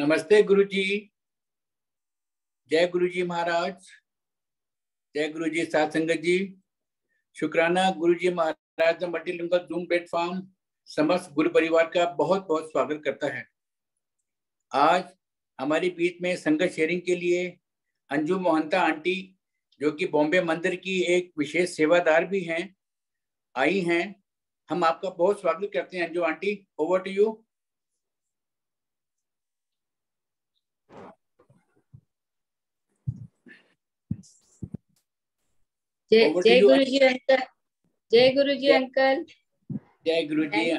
नमस्ते गुरुजी। जय गुरुजी महाराज। जय गुरुजी साथ संगत जी। शुक्राना गुरुजी महाराज मल्टीलिंगुअल जूम प्लेटफॉर्म समस्त गुरु परिवार का बहुत बहुत स्वागत करता है। आज हमारी बीच में संगत शेयरिंग के लिए अंजू मोहंता आंटी, जो कि बॉम्बे मंदिर की एक विशेष सेवादार भी हैं, आई हैं। हम आपका बहुत स्वागत करते हैं Anju aunty. Over to you. जय गुरुजी अंकल। जय गुरुजी अंकल। जय गुरुजी।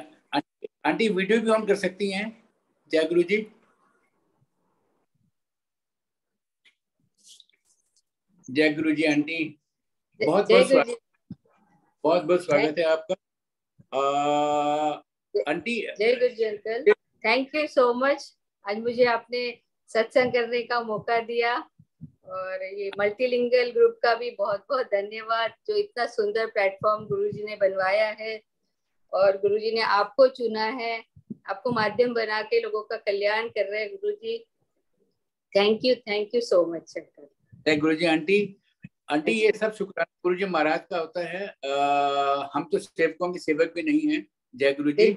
आंटी वीडियो भी ऑन कर सकती हैं। जय गुरुजी। जय गुरुजी आंटी, बहुत बहुत स्वागत है आपका। आंटी जय Guruji uncle, thank you so much. आज मुझे आपने सत्संग करने का मौका दिया और ये मल्टीलिंगुअल ग्रुप का भी बहुत बहुत धन्यवाद, जो इतना सुंदर प्लेटफॉर्म गुरुजी ने बनवाया है और गुरुजी ने आपको चुना है, आपको माध्यम बना के लोगों का कल्याण कर रहे हैं Guruji. Thank you so much uncle. जय गुरुजी आंटी। आंटी ये सब शुक्राना गुरुजी महाराज का होता है। हम तो सेवकों के सेवक भी नहीं हैं। जय गुरुजी।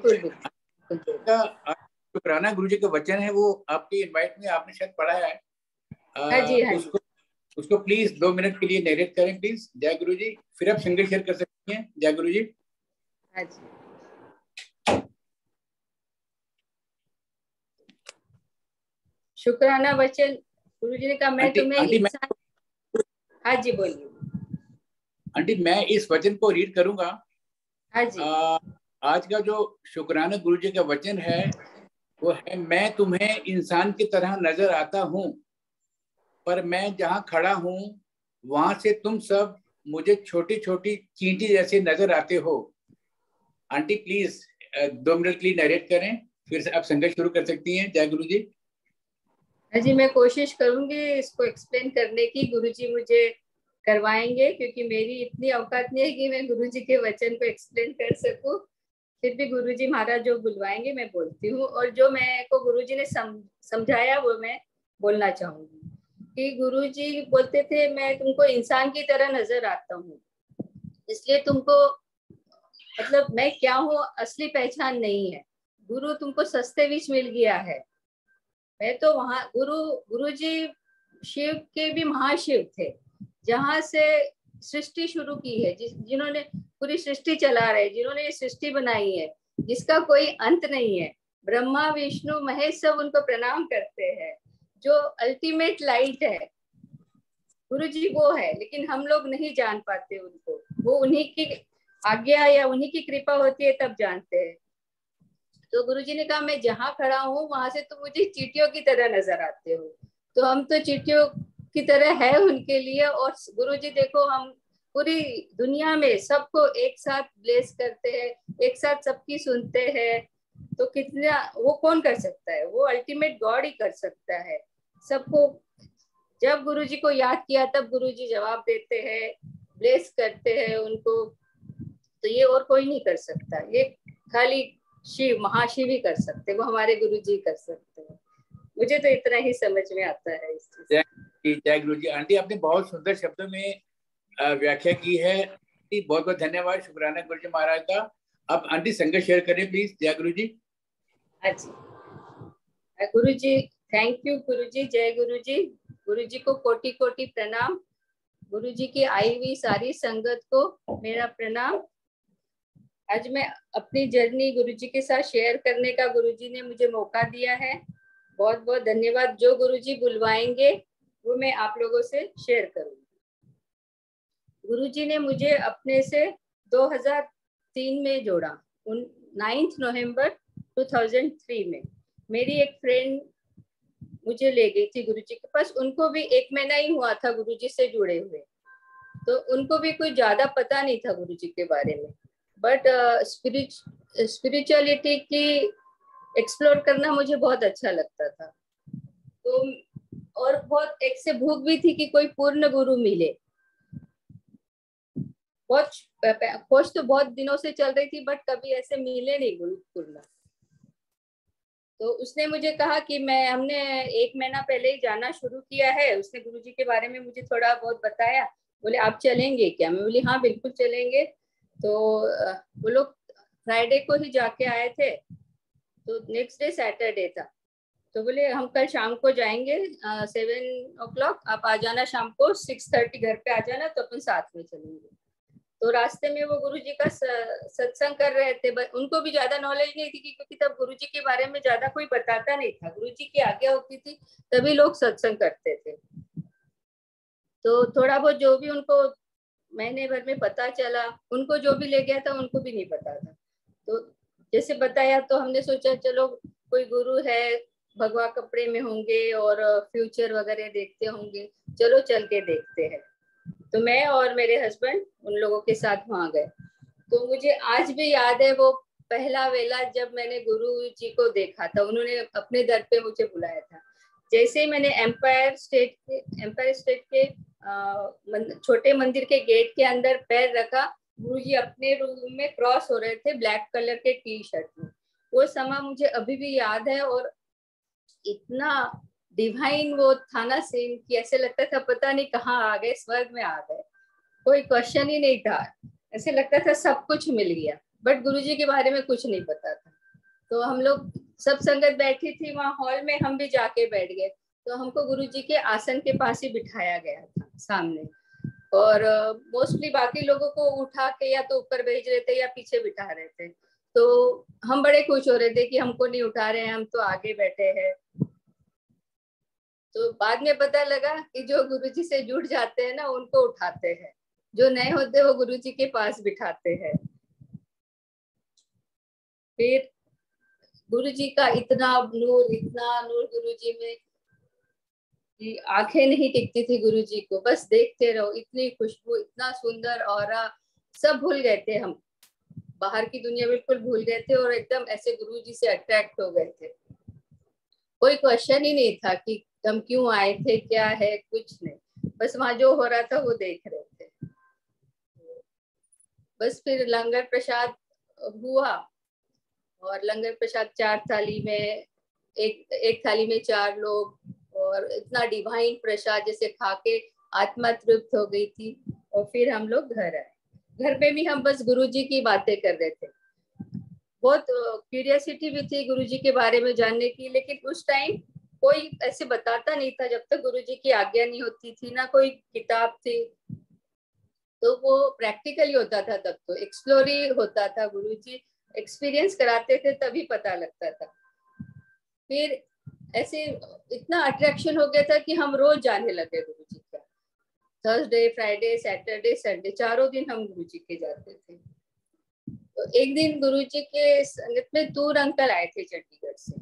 शुक्राना गुरुजी का वचन है, वो आपकी इनवाइट में आपने शायद पढ़ा है। उसको प्लीज 2 मिनट के लिए नरेट करें प्लीज। जय गुरुजी। फिर आप संगत शेयर कर सकती हैं। जय गुरुजी। शुक्राना वचन गुरुजी ने कहा, मैं तुम्हें हाँ जी बोलिए। आंटी मैं इस वचन को रीड करूंगा। हाँ जी। आज का जो शुक्राना गुरुजी का वचन है वो है, मैं तुम्हें इंसान की तरह नजर आता हूँ, पर मैं जहाँ खड़ा हूँ वहां से तुम सब मुझे छोटी छोटी चींटी जैसे नजर आते हो। आंटी प्लीज 2 मिनट के लिए नरेट करें, फिर से आप संगत शुरू कर सकती हैं। जय गुरुजी। जी मैं कोशिश करूंगी इसको एक्सप्लेन करने की, गुरुजी मुझे करवाएंगे, क्योंकि मेरी इतनी औकात नहीं है कि मैं गुरुजी के वचन को एक्सप्लेन कर सकूं। फिर भी गुरुजी महाराज जो बुलवाएंगे मैं बोलती हूँ, और जो मैं को गुरुजी ने समझाया वो मैं बोलना चाहूंगी। कि गुरुजी बोलते थे, मैं तुमको इंसान की तरह नजर आता हूँ, इसलिए तुमको मतलब मैं क्या हूँ असली पहचान नहीं है। गुरु तुमको सस्ते बीच मिल गया है। मैं तो वहां गुरुजी शिव के भी महाशिव थे, जहां से सृष्टि शुरू की है, जिन्होंने पूरी सृष्टि चला रहे, जिन्होंने ये सृष्टि बनाई है, जिसका कोई अंत नहीं है। ब्रह्मा विष्णु महेश सब उनको प्रणाम करते हैं। जो अल्टीमेट लाइट है गुरुजी वो है, लेकिन हम लोग नहीं जान पाते उनको। वो उन्हीं की आज्ञा या उन्हीं की कृपा होती है तब जानते हैं। तो गुरुजी ने कहा, मैं जहाँ खड़ा हूँ वहां से तुम मुझे चींटियों की तरह नजर आते हो। तो हम तो चींटियों की तरह है उनके लिए। और गुरुजी देखो, हम पूरी दुनिया में सबको एक साथ ब्लेस करते हैं, एक साथ सबकी सुनते हैं। तो कितना वो कौन कर सकता है? वो अल्टीमेट गॉड ही कर सकता है सबको। जब गुरुजी को याद किया तब गुरुजी जवाब देते हैं, ब्लेस करते हैं उनको। तो ये और कोई नहीं कर सकता, ये खाली शिव महाशिव ही कर सकते, वो हमारे गुरुजी कर सकते हैं। मुझे तो इतना ही समझ में आता है इस चीज। जय गुरुजी। आंटी आपने बहुत सुंदर शब्दों में व्याख्या की है। बहुत बहुत धन्यवाद शुक्राना गुरुजी महाराज का। अब आंटी संगत शेयर करें प्लीज। जय गुरुजी। अच्छा गुरुजी, थैंक यू गुरुजी। जय गुरुजी। गुरुजी को कोटि कोटि प्रणाम। गुरुजी की आई हुई सारी संगत को मेरा प्रणाम। आज मैं अपनी जर्नी गुरुजी के साथ शेयर करने का गुरुजी ने मुझे मौका दिया है। बहुत बहुत धन्यवाद। जो गुरुजी बुलवाएंगे वो मैं आप लोगों से शेयर करूंगी। गुरुजी ने मुझे अपने से 2003 में जोड़ा। 9 नवंबर 2003 में मेरी एक फ्रेंड मुझे ले गई थी गुरुजी के पास। उनको भी 1 महीना ही हुआ था गुरुजी से जुड़े हुए, तो उनको भी कोई ज्यादा पता नहीं था गुरुजी के बारे में। बट स्पिरिचुअलिटी की एक्सप्लोर करना मुझे बहुत अच्छा लगता था। तो और बहुत एक से भूख भी थी कि कोई पूर्ण गुरु मिले। बहुत खोज तो बहुत दिनों से चल रही थी, बट कभी ऐसे मिले नहीं गुरु पूर्ण। तो उसने मुझे कहा कि हमने 1 महीना पहले ही जाना शुरू किया है। उसने गुरुजी के बारे में मुझे थोड़ा बहुत बताया। बोले आप चलेंगे क्या? मैं बोली हाँ बिल्कुल चलेंगे। तो वो लोग फ्राइडे को ही जाके आए थे, तो नेक्स्ट डे सैटरडे था। तो बोले हम कल शाम को जाएंगे 7 o'clock, आप आ जाना शाम को 6:30 घर पे आ जाना, तो अपन साथ में चलेंगे। तो रास्ते में वो गुरुजी का सत्संग कर रहे थे। उनको भी ज्यादा नॉलेज नहीं थी क्योंकि तब गुरुजी के बारे में ज्यादा कोई बताता नहीं था। गुरुजी की आज्ञा होती थी तभी लोग सत्संग करते थे। तो थोड़ा बहुत जो भी उनको महीने भर में पता चला, उनको जो भी ले गया था उनको भी नहीं पता था। तो जैसे बताया तो हमने सोचा चलो कोई गुरु है, भगवा कपड़े में होंगे और फ्यूचर वगैरह देखते होंगे, चलो चल के देखते हैं। तो मैं और मेरे हस्बैंड उन लोगों के साथ वहां गए। तो मुझे आज भी याद है वो पहला वेला जब मैंने गुरु जी को देखा था। उन्होंने अपने दर पे मुझे बुलाया था। जैसे ही मैंने एम्पायर स्टेट के छोटे मंदिर के गेट के अंदर पैर रखा, गुरुजी अपने रूम में क्रॉस हो रहे थे ब्लैक कलर के टी शर्ट में। वो समय मुझे अभी भी याद है और इतना डिवाइन वो था ना सीन कि ऐसे लगता था पता नहीं कहाँ आ गए, स्वर्ग में आ गए। कोई क्वेश्चन ही नहीं था, ऐसे लगता था सब कुछ मिल गया। बट गुरुजी के बारे में कुछ नहीं पता था। तो हम लोग सब संगत बैठी थी वहां हॉल में, हम भी जाके बैठ गए। तो हमको गुरुजी के आसन के पास ही बिठाया गया था सामने। और मोस्टली बाकी लोगों को उठा के या तो ऊपर भेज रहे थे या पीछे बिठा रहे थे। तो हम बड़े खुश हो रहे थे कि हमको नहीं उठा रहे हैं, हम तो आगे बैठे हैं। तो बाद में पता लगा कि जो गुरुजी से जुड़ जाते हैं ना उनको उठाते हैं, जो नए होते हैं वो गुरुजी के पास बिठाते हैं। फिर गुरुजी का इतना नूर गुरुजी में कि आंखें नहीं टिकती थी गुरुजी को, बस देखते रहो। इतनी खुशबू, इतना सुंदर ऑरा, सब भूल गए थे हम। बाहर की दुनिया बिल्कुल भूल गए थे और एकदम ऐसे गुरुजी से अट्रैक्ट हो गए थे। कोई क्वेश्चन ही नहीं था कि हम क्यों आए थे, क्या है, कुछ नहीं। बस वहां जो हो रहा था वो देख रहे थे। बस फिर लंगर प्रसाद हुआ और लंगर प्रसाद 4 थाली में, एक थाली में 4 लोग, और इतना डिवाइन प्रसाद जैसे खा के आत्मा तृप्त हो गई थी। और फिर हम लोग घर आए। घर पे भी हम बस गुरुजी की बातें कर रहे थे। बहुत क्यूरियोसिटी भी थी गुरुजी के बारे में जानने की, लेकिन उस टाइम कोई ऐसे बताता नहीं था जब तक गुरुजी की आज्ञा नहीं होती थी, ना कोई किताब थी। तो वो प्रैक्टिकली होता था, तब तो एक्सप्लोर ही होता था। गुरुजी एक्सपीरियंस कराते थे तभी पता लगता था। फिर ऐसे इतना अट्रैक्शन हो गया था कि हम रोज जाने लगे गुरुजी का। थर्सडे, फ्राइडे, सैटरडे, संडे, 4 दिन हम गुरुजी के जाते थे। तो एक दिन गुरुजी के संगत में दूर अंकल आए थे चंडीगढ़ से।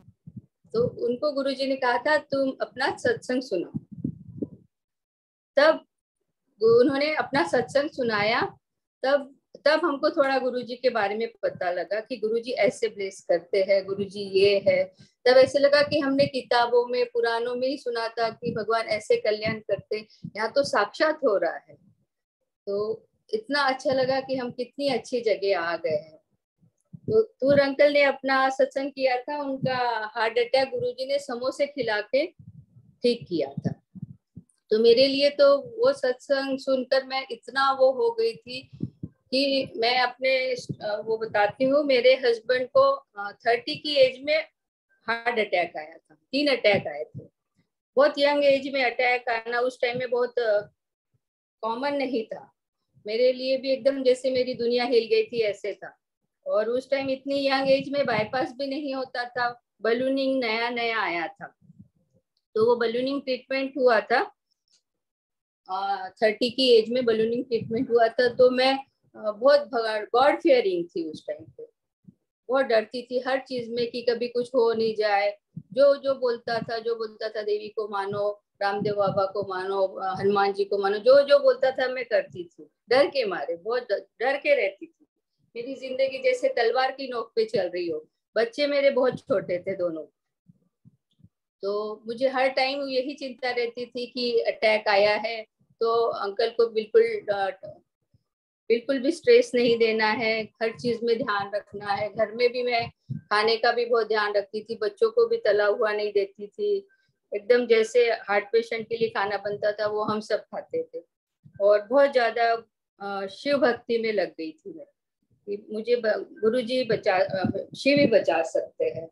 तो उनको गुरुजी ने कहा था तुम अपना सत्संग सुनाओ। तब उन्होंने अपना सत्संग सुनाया। तब तब हमको थोड़ा गुरुजी के बारे में पता लगा कि गुरुजी ऐसे ब्लेस करते हैं, गुरुजी ये है। तब ऐसे लगा कि हमने किताबों में, पुराणों में ही सुना था कि भगवान ऐसे कल्याण करते, यहाँ तो साक्षात हो रहा है। तो इतना अच्छा लगा कि हम कितनी अच्छी जगह आ गए हैं। तो दूर अंकल ने अपना सत्संग किया था। उनका हार्ट अटैक गुरुजी ने समोसे खिला के ठीक किया था। तो मेरे लिए तो वो सत्संग सुनकर मैं इतना वो हो गई थी कि मैं अपने वो बताती हूँ, मेरे हस्बैंड को 30 की एज में हार्ट अटैक आया था। 3 अटैक आए थे। बहुत यंग एज में अटैक आना उस टाइम में बहुत कॉमन नहीं था। मेरे लिए भी एकदम जैसे मेरी दुनिया हिल गई थी ऐसे था। और उस टाइम इतनी यंग एज में बाईपास भी नहीं होता था, बलूनिंग नया नया आया था। तो वो बलूनिंग ट्रीटमेंट हुआ था। 30 की एज में बलूनिंग ट्रीटमेंट हुआ था। तो मैं बहुत गॉड फियरिंग थी उस टाइम पे। बहुत डरती थी हर चीज में कि कभी कुछ हो नहीं जाए। जो बोलता था देवी को मानो, रामदेव बाबा को मानो, हनुमान जी को मानो, जो बोलता था मैं करती थी डर के मारे। बहुत डर के रहती थी। मेरी जिंदगी जैसे तलवार की नोक पे चल रही हो। बच्चे मेरे बहुत छोटे थे दोनों। तो मुझे हर टाइम यही चिंता रहती थी कि अटैक आया है तो अंकल को बिल्कुल बिल्कुल भी स्ट्रेस नहीं देना है, हर चीज में ध्यान रखना है। घर में भी मैं खाने का भी बहुत ध्यान रखती थी, बच्चों को भी तला हुआ नहीं देती थी, एकदम जैसे हार्ट पेशेंट के लिए खाना बनता था वो हम सब खाते थे। और बहुत ज्यादा शिव भक्ति में लग गई थी मैं कि मुझे गुरुजी शिव ही बचा सकते हैं।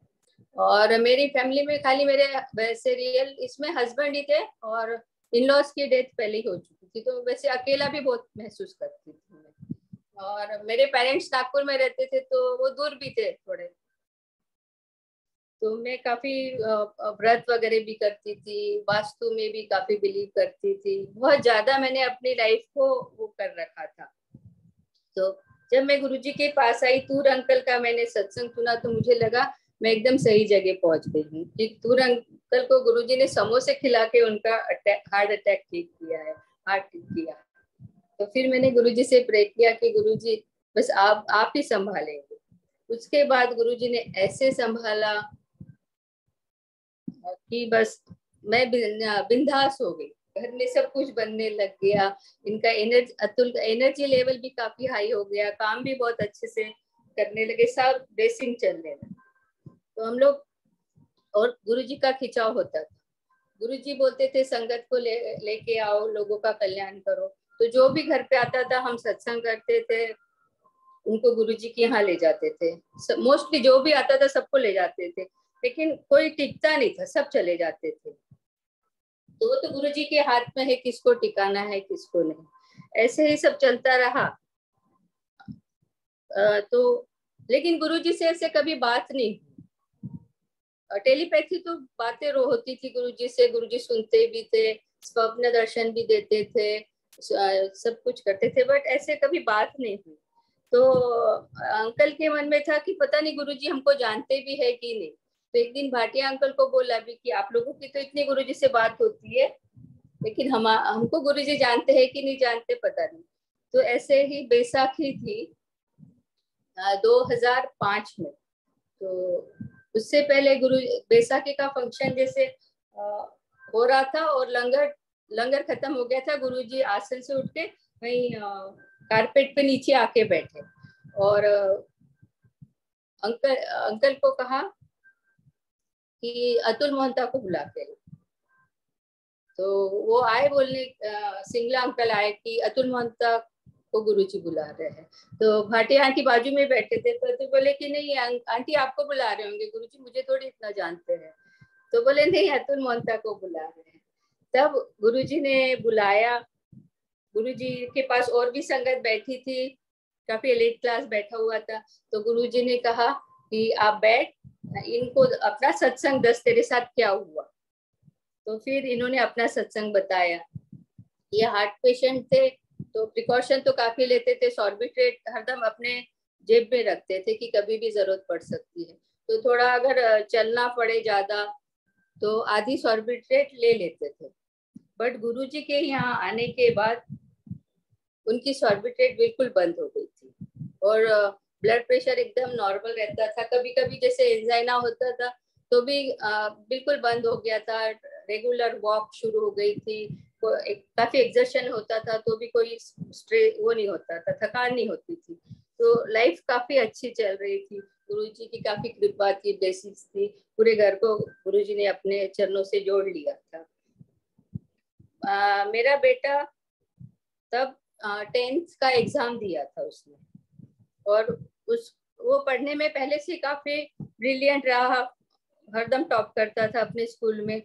और मेरी फैमिली में खाली मेरे वैसे रियल इसमें हस्बैंड ही थे, और इन लॉज की डेथ पहले ही हो चुकी थी, तो वैसे अकेला भी बहुत महसूस करती थी मैं। और मेरे पेरेंट्स नागपुर में रहते थे तो वो दूर भी थे थोड़े, तो मैं काफी व्रत वगैरह भी करती थी, वास्तु में भी काफी बिलीव करती थी, बहुत ज्यादा मैंने अपनी लाइफ को वो कर रखा था। तो जब मैं गुरुजी के पास आई, तूर अंकल का मैंने सत्संग सुना, तो मुझे लगा मैं एकदम सही जगह पहुंच गई हूँ। तूर अंकल को गुरुजी ने समोसे खिला के उनका हार्ट अटैक ठीक किया है, हार्ट ठीक किया। तो फिर मैंने गुरुजी से प्रे किया कि गुरुजी बस आप ही संभालेंगे। उसके बाद गुरुजी ने ऐसे संभाला कि बस मैं बिंदास हो गई, घर में सब कुछ बनने लग गया। इनका अतुल का एनर्जी लेवल भी काफी हाई हो गया, काम भी बहुत अच्छे से करने लगे, सब बेसिंग चलने लगे। तो हम लोग, और गुरुजी का खिंचाव होता था, गुरुजी बोलते थे संगत को लेके आओ, लोगों का कल्याण करो। तो जो भी घर पे आता था हम सत्संग करते थे, उनको गुरुजी के यहाँ ले जाते थे। मोस्टली जो भी आता था सबको ले जाते थे, लेकिन कोई टिकता नहीं था, सब चले जाते थे। तो वो तो गुरुजी के हाथ में है किसको टिकाना है किसको नहीं, ऐसे ही सब चलता रहा। तो लेकिन गुरुजी से ऐसे कभी बात नहीं, टेलीपैथी तो बातें होती थी गुरुजी से, गुरुजी सुनते भी थे, स्वप्न दर्शन भी देते थे, सब कुछ करते थे, बट ऐसे कभी बात नहीं हुई। तो अंकल के मन में था कि पता नहीं गुरुजी हमको जानते भी है कि नहीं। तो एक दिन भाटिया अंकल को बोला भी कि आप लोगों की तो इतनी गुरुजी से बात होती है, लेकिन हमको गुरुजी जानते हैं कि नहीं जानते पता नहीं। तो ऐसे ही बैसाखी थी 2005 में, तो उससे पहले गुरु बैसाखी का फंक्शन जैसे हो रहा था और लंगर खत्म हो गया था, गुरुजी आसन से उठ के वहीं कारपेट पे नीचे आके बैठे, और अंकल को कहा कि अतुल मोहंता को बुला के। तो वो आए बोलने, सिंगला अंकल आए कि अतुल मोहंता को गुरुजी बुला रहे हैं। तो भाटिया आंटी बाजू में बैठे थे, तो बोले कि नहीं आंटी आपको बुला रहे होंगे, गुरुजी मुझे थोड़ी इतना जानते हैं। तो बोले नहीं अतुल मोहंता को बुला रहे हैं। तब गुरुजी ने बुलाया, गुरुजी के पास और भी संगत बैठी थी, काफी एलीट क्लास बैठा हुआ था। तो गुरुजी ने कहा कि आप बैठ, इनको अपना सत्संग दस तेरे साथ क्या हुआ। तो फिर इन्होंने अपना सत्संग बताया। ये हार्ट पेशेंट थे, तो प्रिकॉशन तो काफी लेते थे, सॉर्बिट्रेट हरदम अपने जेब में रखते थे कि कभी भी जरूरत पड़ सकती है। तो थोड़ा अगर चलना पड़े ज्यादा तो आधी सॉर्बिट्रेट ले लेते थे। बट गुरुजी के यहाँ आने के बाद उनकी सॉर्बिट्रेट बिल्कुल बंद हो गई थी, और ब्लड प्रेशर एकदम नॉर्मल रहता था। कभी कभी जैसे एंजाइना होता था तो भी बिल्कुल बंद हो गया था। रेगुलर वॉक शुरू हो गई थी, काफी एक्सर्शन होता था तो भी कोई स्ट्रेस वो नहीं होता था, थकान नहीं होती थी। तो लाइफ काफी अच्छी चल रही थी, गुरुजी की काफी कृपा थी, ब्लेसिंग्स थी, पूरे घर को गुरुजी ने अपने चरणों से जोड़ लिया था। मेरा बेटा तब 10th का एग्जाम दिया था उसने, और वो पढ़ने में पहले से काफी ब्रिलियंट रहा, हरदम टॉप करता था अपने स्कूल में।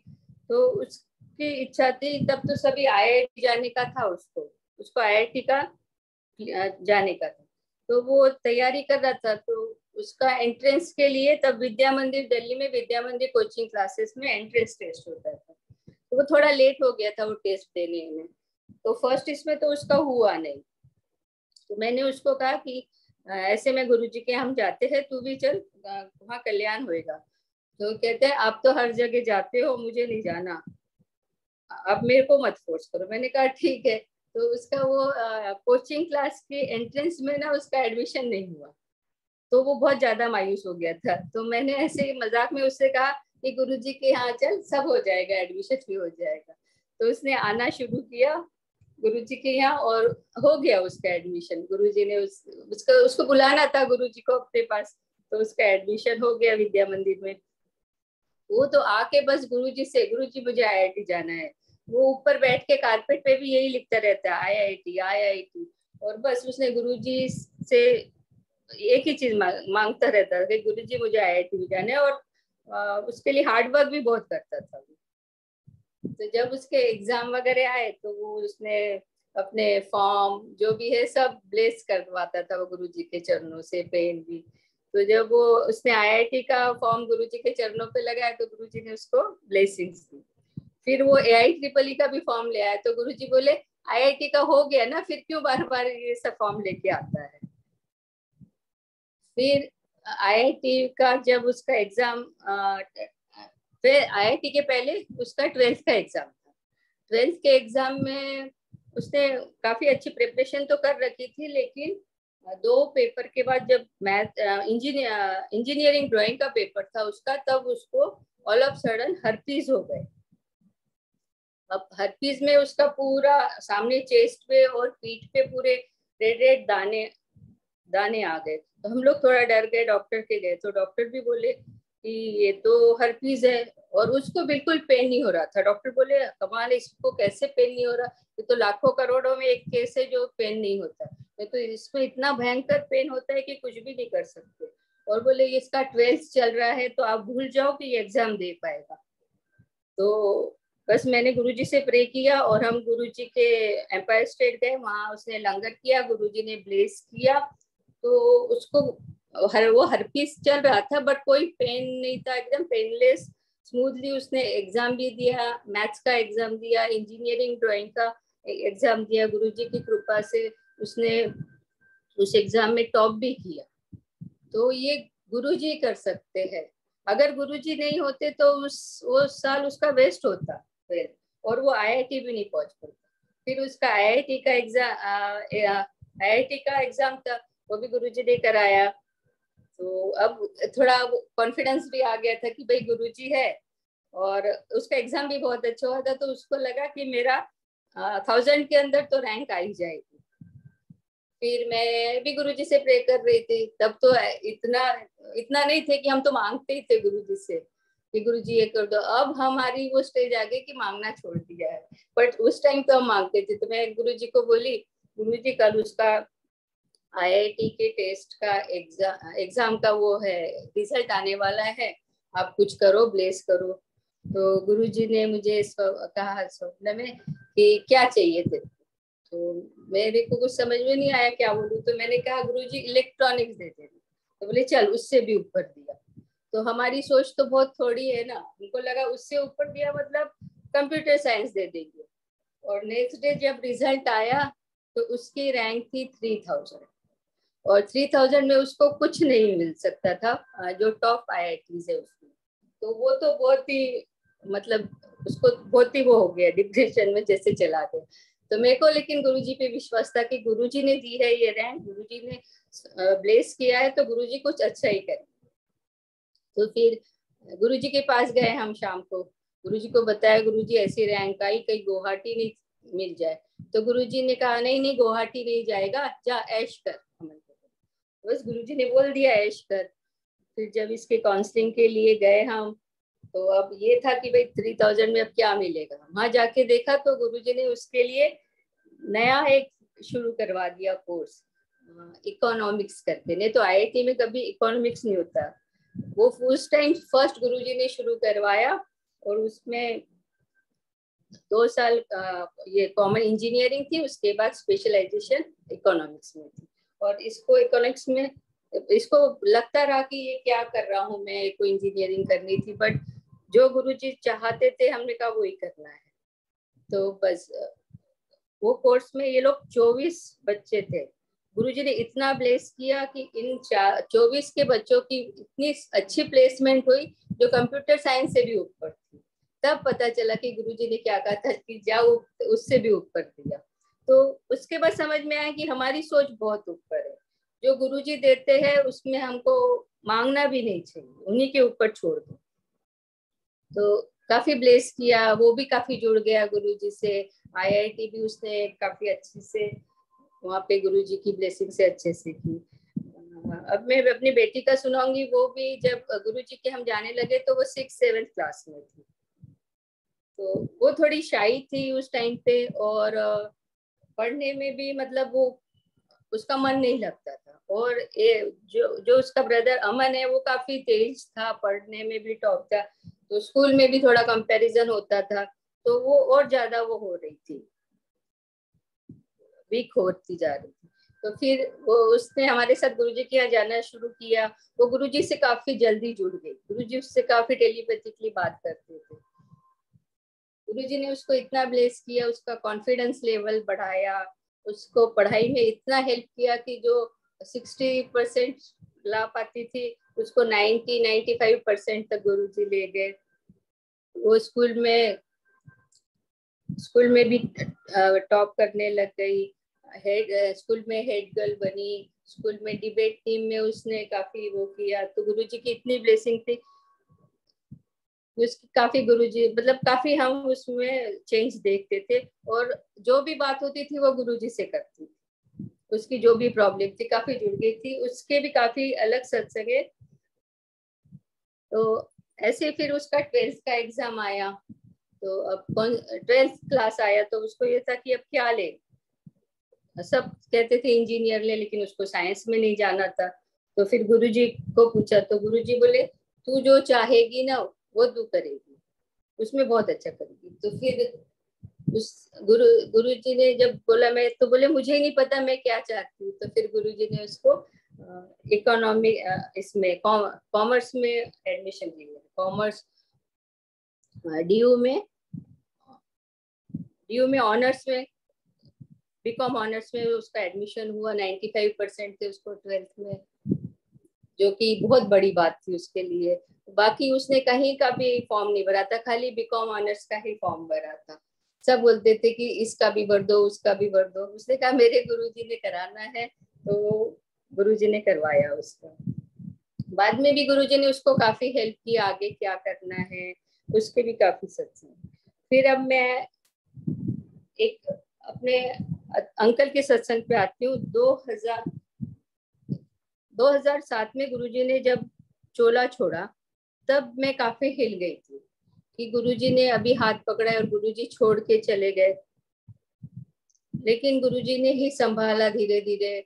तो उसकी इच्छा थी, तब तो सभी IIT जाने का था, उसको IIT का जाने का था, तो वो तैयारी कर रहा था। तो उसका एंट्रेंस के लिए तब विद्या मंदिर, दिल्ली में विद्या मंदिर कोचिंग क्लासेस में एंट्रेंस टेस्ट होता था, तो वो थोड़ा लेट हो गया था वो टेस्ट देने में। तो फर्स्ट इसमें तो उसका हुआ नहीं। तो मैंने उसको कहा कि ऐसे में गुरुजी के हम जाते हैं, तू भी चल, वहाँ कल्याण होएगा। तो कहते हैं आप तो हर जगह जाते हो, मुझे नहीं जाना, अब मेरे को मत फोर्स करो। मैंने कहा ठीक है। तो उसका वो कोचिंग क्लास के एंट्रेंस में ना उसका एडमिशन नहीं हुआ, तो वो बहुत ज्यादा मायूस हो गया था। तो मैंने ऐसे मजाक में उससे कहा कि गुरुजी के यहाँ चल, सब हो जाएगा, एडमिशन भी हो जाएगा। तो उसने आना शुरू किया, गुरुजी के यहाँ और हो गया उसका एडमिशन। गुरुजी ने उसको बुलाना था गुरुजी को अपने पास, तो उसका एडमिशन हो गया विद्या मंदिर में। वो तो आके बस गुरुजी से, गुरुजी मुझे IIT जाना है, वो ऊपर बैठ के कारपेट पे भी यही लिखता रहता है IIT IIT। और बस उसने गुरुजी से एक ही चीज मांगता रहता था कि गुरुजी मुझे IIT में जाना है, और उसके लिए हार्ड वर्क भी बहुत करता था। तो जब उसके एग्जाम वगैरह आए तो वो उसने अपने फॉर्म जो भी है सब ब्लेस करवाता था वो गुरुजी के चरणों से, पेन भी। तो जब वो उसने IIT का फॉर्म गुरुजी के चरणों पे लगाया तो गुरुजी ने उसको ब्लेसिंग्स दी। फिर वो AIEEE का भी फॉर्म ले आया, तो गुरुजी बोले IIT का हो गया ना, फिर क्यों बार बार ये सब फॉर्म लेके आता है। फिर IIT का जब उसका एग्जाम, फिर IIT के पहले उसका 12th का एग्जाम था। 12th के एग्जाम में उसने काफी अच्छी प्रिपरेशन तो कर रखी थी, लेकिन 2 पेपर के बाद जब मैथ इंजीनियरिंग ड्राइंग का पेपर था उसका, तब उसको ऑल ऑफ सडन हर्पीज हो गए। अब हर्पीज में उसका पूरा सामने चेस्ट पे और पीठ पे पूरे रेड रेड दाने आ गए। तो हम लोग थोड़ा डर गए, डॉक्टर के गए तो डॉक्टर भी बोले कि ये तो हर्पीज है, और उसको बिल्कुल पेन नहीं हो रहा था। डॉक्टर बोले कमाल है, इसको कैसे पेन नहीं हो रहा, ये तो लाखों करोड़ों में एक केस है जो पेन नहीं होता, ये तो इसमें इतना भयंकर पेन होता है कि कुछ भी नहीं कर सकते। और बोले इसका 12th चल रहा है तो आप भूल जाओ कि ये एग्जाम दे पाएगा। तो बस मैंने गुरुजी से प्रे किया और हम गुरुजी के एम्पायर स्टेट गए, वहां उसने लंगर किया, गुरुजी ने ब्लेस किया, तो उसको वो हर्पीस चल रहा था बट कोई पेन नहीं था, एकदम पेनलेस स्मूथली उसने एग्जाम भी दिया, मैथ्स का एग्जाम दिया, इंजीनियरिंग ड्राइंग का एग्जाम दिया। गुरुजी की कृपा से उसने उस एग्जाम में टॉप भी किया। तो ये गुरुजी कर सकते हैं, अगर गुरुजी नहीं होते तो वो साल उसका वेस्ट होता फिर, और वो IIT भी नहीं पहुंच पाता। फिर उसका IIT का एग्जाम था, वो भी गुरुजी ने कराया। तो अब थोड़ा कॉन्फिडेंस भी आ गया था कि भाई गुरुजी है, और उसका एग्जाम भी बहुत अच्छा हुआ था। तो उसको लगा कि मेरा 1000 के अंदर तो रैंक आ ही जाएगी। फिर मैं भी गुरुजी से प्रे कर रही थी, तब तो इतना नहीं थे कि हम तो मांगते ही थे गुरुजी से कि गुरुजी ये कर दो। अब हमारी वो स्टेज आ गई कि मांगना छोड़ दिया है, बट उस टाइम तो हम मांगते थे। तो मैं गुरुजी को बोली गुरुजी कल उसका IIT के टेस्ट का एग्जाम का वो है, रिजल्ट आने वाला है, आप कुछ करो, ब्लेस करो। तो गुरुजी ने मुझे कहा स्वप्न में कि क्या चाहिए थे, तो मेरे को कुछ समझ में नहीं आया क्या बोलूं। तो मैंने कहा गुरुजी इलेक्ट्रॉनिक्स दे दे, तो बोले चल उससे भी ऊपर दिया। तो हमारी सोच तो बहुत थोड़ी है ना, उनको लगा उससे ऊपर दिया मतलब कंप्यूटर साइंस दे देंगे। और नेक्स्ट डे जब रिजल्ट आया तो उसकी रैंक थी 3000, और 3000 में उसको कुछ नहीं मिल सकता था जो टॉप IITs है उसमें। तो वो तो बहुत ही मतलब उसको बहुत ही वो हो गया, डिप्रेशन में जैसे चला गया। तो मेरे को लेकिन गुरुजी पे विश्वास था कि गुरुजी ने दी है ये रैंक, गुरुजी ने ब्लेस किया है, तो गुरुजी कुछ अच्छा ही करे। तो फिर गुरुजी के पास गए हम शाम को, गुरुजी को बताया गुरुजी ऐसी रैंक आई, कहीं गुवाहाटी नहीं मिल जाए। तो गुरुजी ने कहा नहीं नहीं गुवाहाटी नहीं जाएगा, जा ऐश कर। बस गुरुजी ने बोल दिया ऐश कर। फिर जब इसके काउंसलिंग के लिए गए हम, तो अब ये था कि भाई 3000 में अब क्या मिलेगा। वहां जाके देखा तो गुरुजी ने उसके लिए नया एक शुरू करवा दिया कोर्स, इकोनॉमिक्स करके। नहीं तो IIT में कभी इकोनॉमिक्स नहीं होता। वो उस टाइम फर्स्ट गुरुजी ने शुरू करवाया, और उसमें 2 साल ये कॉमन इंजीनियरिंग थी, उसके बाद स्पेशलाइजेशन इकोनॉमिक्स में थी। और इसको इकोनॉमिक्स में इसको लगता रहा कि ये क्या कर रहा हूँ मैं, कोई इंजीनियरिंग करनी थी, बट जो गुरुजी चाहते थे हमने कहा वही करना है। तो बस वो कोर्स में ये लोग 24 बच्चे थे। गुरुजी ने इतना ब्लेस किया कि इन 24 के बच्चों की इतनी अच्छी प्लेसमेंट हुई जो कंप्यूटर साइंस से भी ऊपर थी। तब पता चला कि गुरुजी ने क्या कहा था कि जाओ उससे भी ऊपर दिया। तो उसके बाद समझ में आया कि हमारी सोच बहुत ऊपर है, जो गुरुजी देते हैं उसमें हमको मांगना भी नहीं चाहिए, उन्हीं के ऊपर छोड़ दो। तो काफी ब्लेस किया, वो भी काफी जुड़ गया गुरुजी से। IIT भी उसने काफी अच्छे से वहाँ पे गुरुजी की ब्लेसिंग से अच्छे से की। अब मैं अपनी बेटी का सुनाऊंगी। वो भी जब गुरुजी के हम जाने लगे तो वो 6th-7th क्लास में थी, तो वो थोड़ी शाई थी उस टाइम पे, और पढ़ने में भी मतलब वो उसका मन नहीं लगता था। और जो उसका ब्रदर अमन है वो काफी तेज था, पढ़ने में भी टॉप था, तो स्कूल में भी थोड़ा कंपैरिजन होता था, तो वो और ज्यादा वो हो रही थी, वीक होती जा रही थी। तो फिर वो उसने हमारे साथ गुरुजी के यहाँ जाना शुरू किया। वो गुरुजी से काफी जल्दी जुड़ गई। गुरुजी उससे काफी टेलीपैथिकली बात करते थे। गुरुजी ने उसको इतना ब्लेस किया, उसका कॉन्फिडेंस लेवल बढ़ाया, उसको पढ़ाई में इतना हेल्प किया कि जो 60% ला पाती थी उसको 90-95% तक गुरुजी ले गए। वो स्कूल में भी टॉप करने लग गई। स्कूल में हेड गर्ल बनी। स्कूल में डिबेट टीम में उसने काफी वो किया। तो गुरुजी की इतनी ब्लेसिंग थी उसकी, काफी गुरुजी मतलब काफी हम उसमें चेंज देखते थे। और जो भी बात होती थी वो गुरुजी से करती थी। उसकी जो भी प्रॉब्लम थी काफी जुड़ गई थी। उसके भी काफी अलग सत्संग है। तो ऐसे फिर उसका 12th का एग्जाम आया। तो अब 12th क्लास आया तो उसको ये था कि अब क्या ले। सब कहते थे इंजीनियर ले, लेकिन उसको साइंस में नहीं जाना था। तो फिर गुरुजी को पूछा तो गुरुजी बोले तू जो चाहेगी ना वो तू करेगी, उसमें बहुत अच्छा करेगी। तो फिर उस गुरुजी ने जब बोला, मैं तो बोले मुझे ही नहीं पता मैं क्या चाहती हूँ। तो फिर गुरुजी ने उसको इकोनॉमी इसमें कॉमर्स में एडमिशन दिया। कॉमर्स DU में ऑनर्स में, बीकॉम ऑनर्स में उसका एडमिशन हुआ। 95% थे उसको 12th में, जो कि बहुत बड़ी बात थी उसके लिए। बाकी उसने कहीं का भी फॉर्म नहीं भरा था, खाली बीकॉम ऑनर्स का ही फॉर्म भरा था। सब बोलते थे कि इसका भी भर दो, उसका भी भर दो। उसने कहा मेरे गुरुजी ने कराना है, तो गुरुजी ने करवाया उसका। बाद में भी गुरुजी ने उसको काफी हेल्प की, आगे क्या करना है उसके भी काफी सत्संग। फिर अब मैं एक अपने अंकल के सत्संग पे आती हूँ। 2007 में गुरुजी ने जब चोला छोड़ा तब मैं काफी हिल गई थी कि गुरुजी ने अभी हाथ पकड़ा है और गुरुजी छोड़ के चले गए। लेकिन गुरुजी ने ही संभाला धीरे धीरे।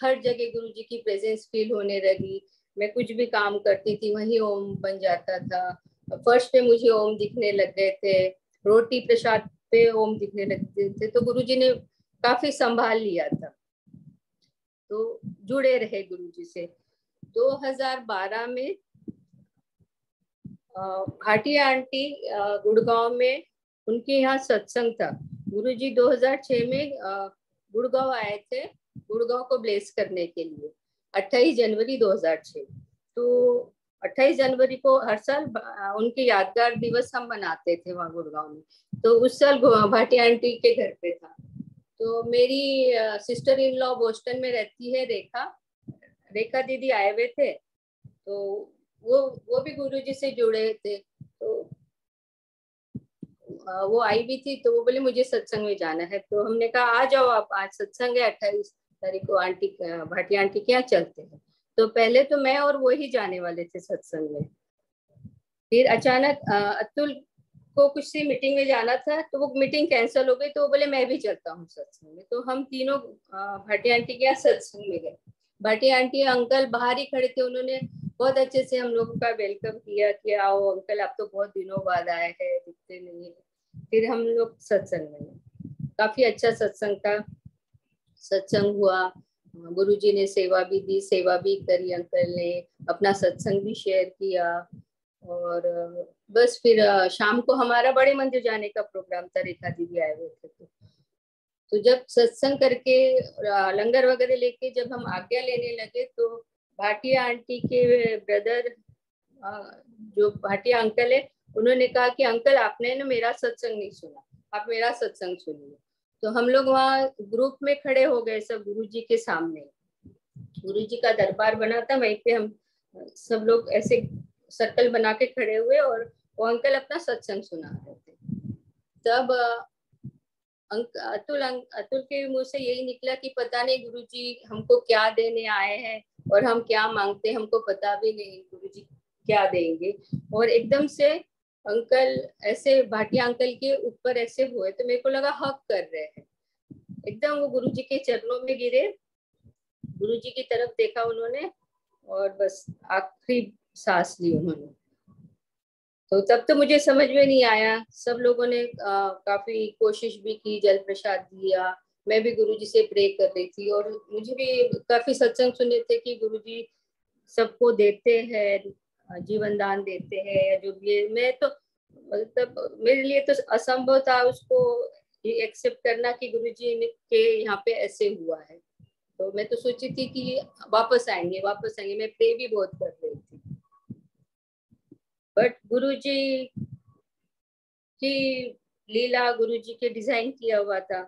हर जगह गुरुजी की प्रेजेंस फील होने लगी। मैं कुछ भी काम करती थी वहीं ओम बन जाता था। फर्श पे मुझे ओम दिखने लग गए थे, रोटी प्रसाद पे ओम दिखने लगते थे। तो गुरुजी ने काफी संभाल लिया था, तो जुड़े रहे गुरुजी से। 2012 में भाटिया आंटी गुड़गांव में उनके यहाँ सत्संग था। गुरुजी 2006 में गुड़गांव आए थे, गुड़गांव को ब्लेस करने के लिए, 28 जनवरी 2006। तो 28 जनवरी को हर साल उनके यादगार दिवस हम मनाते थे वहाँ गुड़गांव में। तो उस साल भाटिया आंटी के घर पे था। तो मेरी सिस्टर इन लॉ बोस्टन में रहती है, रेखा दीदी आए हुए थे। तो वो भी गुरुजी से जुड़े थे। तो वो आई भी थी, तो वो बोले मुझे सत्संग में जाना है। तो हमने कहा आ जाओ आप, आज सत्संग है 28 तारीख को, आंटी भाटिया आंटी के यहाँ चलते हैं। तो पहले तो मैं और वो ही जाने वाले थे सत्संग में। फिर अचानक अतुल को कुछ सी मीटिंग में जाना था, तो वो मीटिंग कैंसिल हो गई। तो वो बोले मैं भी चलता हूँ सत्संग में। तो हम तीनों भाटिया आंटी के यहाँ सत्संग में गए। भाटिया आंटी अंकल बाहर ही खड़े थे, उन्होंने बहुत अच्छे से हम लोगों का वेलकम किया कि आओ अंकल, आप तो बहुत दिनों बाद आए हैं, दिखते नहीं है। फिर हम लोग सत्संग में, काफी अच्छा सत्संग था। सत्संग हुआ, गुरुजी ने सेवा भी दी, सेवा भी करी, अंकल ने अपना सत्संग भी शेयर किया। और बस फिर शाम को हमारा बड़े मंदिर जाने का प्रोग्राम था, रेखा दीदी आए हुए थे। तो जब सत्संग करके लंगर वगैरह लेके जब हम आज्ञा लेने लगे, तो भाटिया आंटी के ब्रदर जो भाटिया अंकल है, उन्होंने कहा कि अंकल आपने ना मेरा सत्संग नहीं सुना, आप मेरा सत्संग सुनिए। तो हम लोग वहाँ ग्रुप में खड़े हो गए सब गुरुजी के सामने। गुरुजी का दरबार बना था, वहीं पे हम सब लोग ऐसे सर्कल बना के खड़े हुए और वो अंकल अपना सत्संग सुना रहे थे। तब अतुल के मुंह से यही निकला कि पता नहीं गुरुजी हमको क्या देने आए हैं और हम क्या मांगते हैं हमको पता भी नहीं गुरुजी क्या देंगे। और एकदम से अंकल ऐसे भाटिया अंकल के ऊपर ऐसे हुए तो मेरे को लगा हक कर रहे हैं। एकदम वो गुरुजी के चरणों में गिरे, गुरुजी की तरफ देखा उन्होंने और बस आखिरी सांस ली उन्होंने। तो तब तो मुझे समझ में नहीं आया। सब लोगों ने काफी कोशिश भी की, जल प्रसाद दिया, मैं भी गुरुजी से प्रे कर रही थी और मुझे भी काफी सत्संग सुने थे कि गुरुजी सबको देते हैं, जीवन दान देते हैं या जो भी है। मैं तो मतलब मेरे लिए तो असंभव था उसको एक्सेप्ट करना कि गुरुजी के यहाँ पे ऐसे हुआ है। तो मैं तो सोची थी कि वापस आएंगे वापस आएंगे, मैं प्रे भी बहुत कर रही थी। बट गुरुजी की लीला, गुरुजी के डिजाइन किया हुआ था।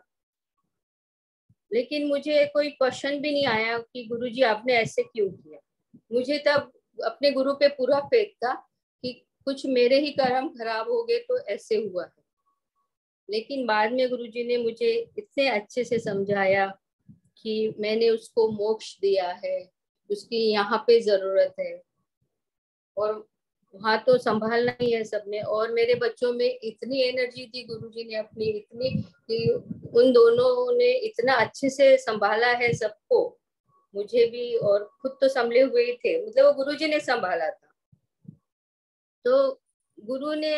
लेकिन मुझे कोई क्वेश्चन भी नहीं आया कि गुरुजी आपने ऐसे क्यों किया। मुझे तब अपने गुरु पे पूरा फेथ था कि कुछ मेरे ही कर्म खराब हो गए तो ऐसे हुआ है। लेकिन बाद में गुरुजी ने मुझे इतने अच्छे से समझाया कि मैंने उसको मोक्ष दिया है, उसकी यहाँ पे जरूरत है और वहाँ तो संभालना ही है सबने। और मेरे बच्चों में इतनी एनर्जी थी गुरुजी ने अपनी इतनी कि उन दोनों ने इतना अच्छे से संभाला है सबको, मुझे भी, और खुद तो संभले हुए ही थे, मतलब वो गुरुजी ने संभाला था। तो गुरु ने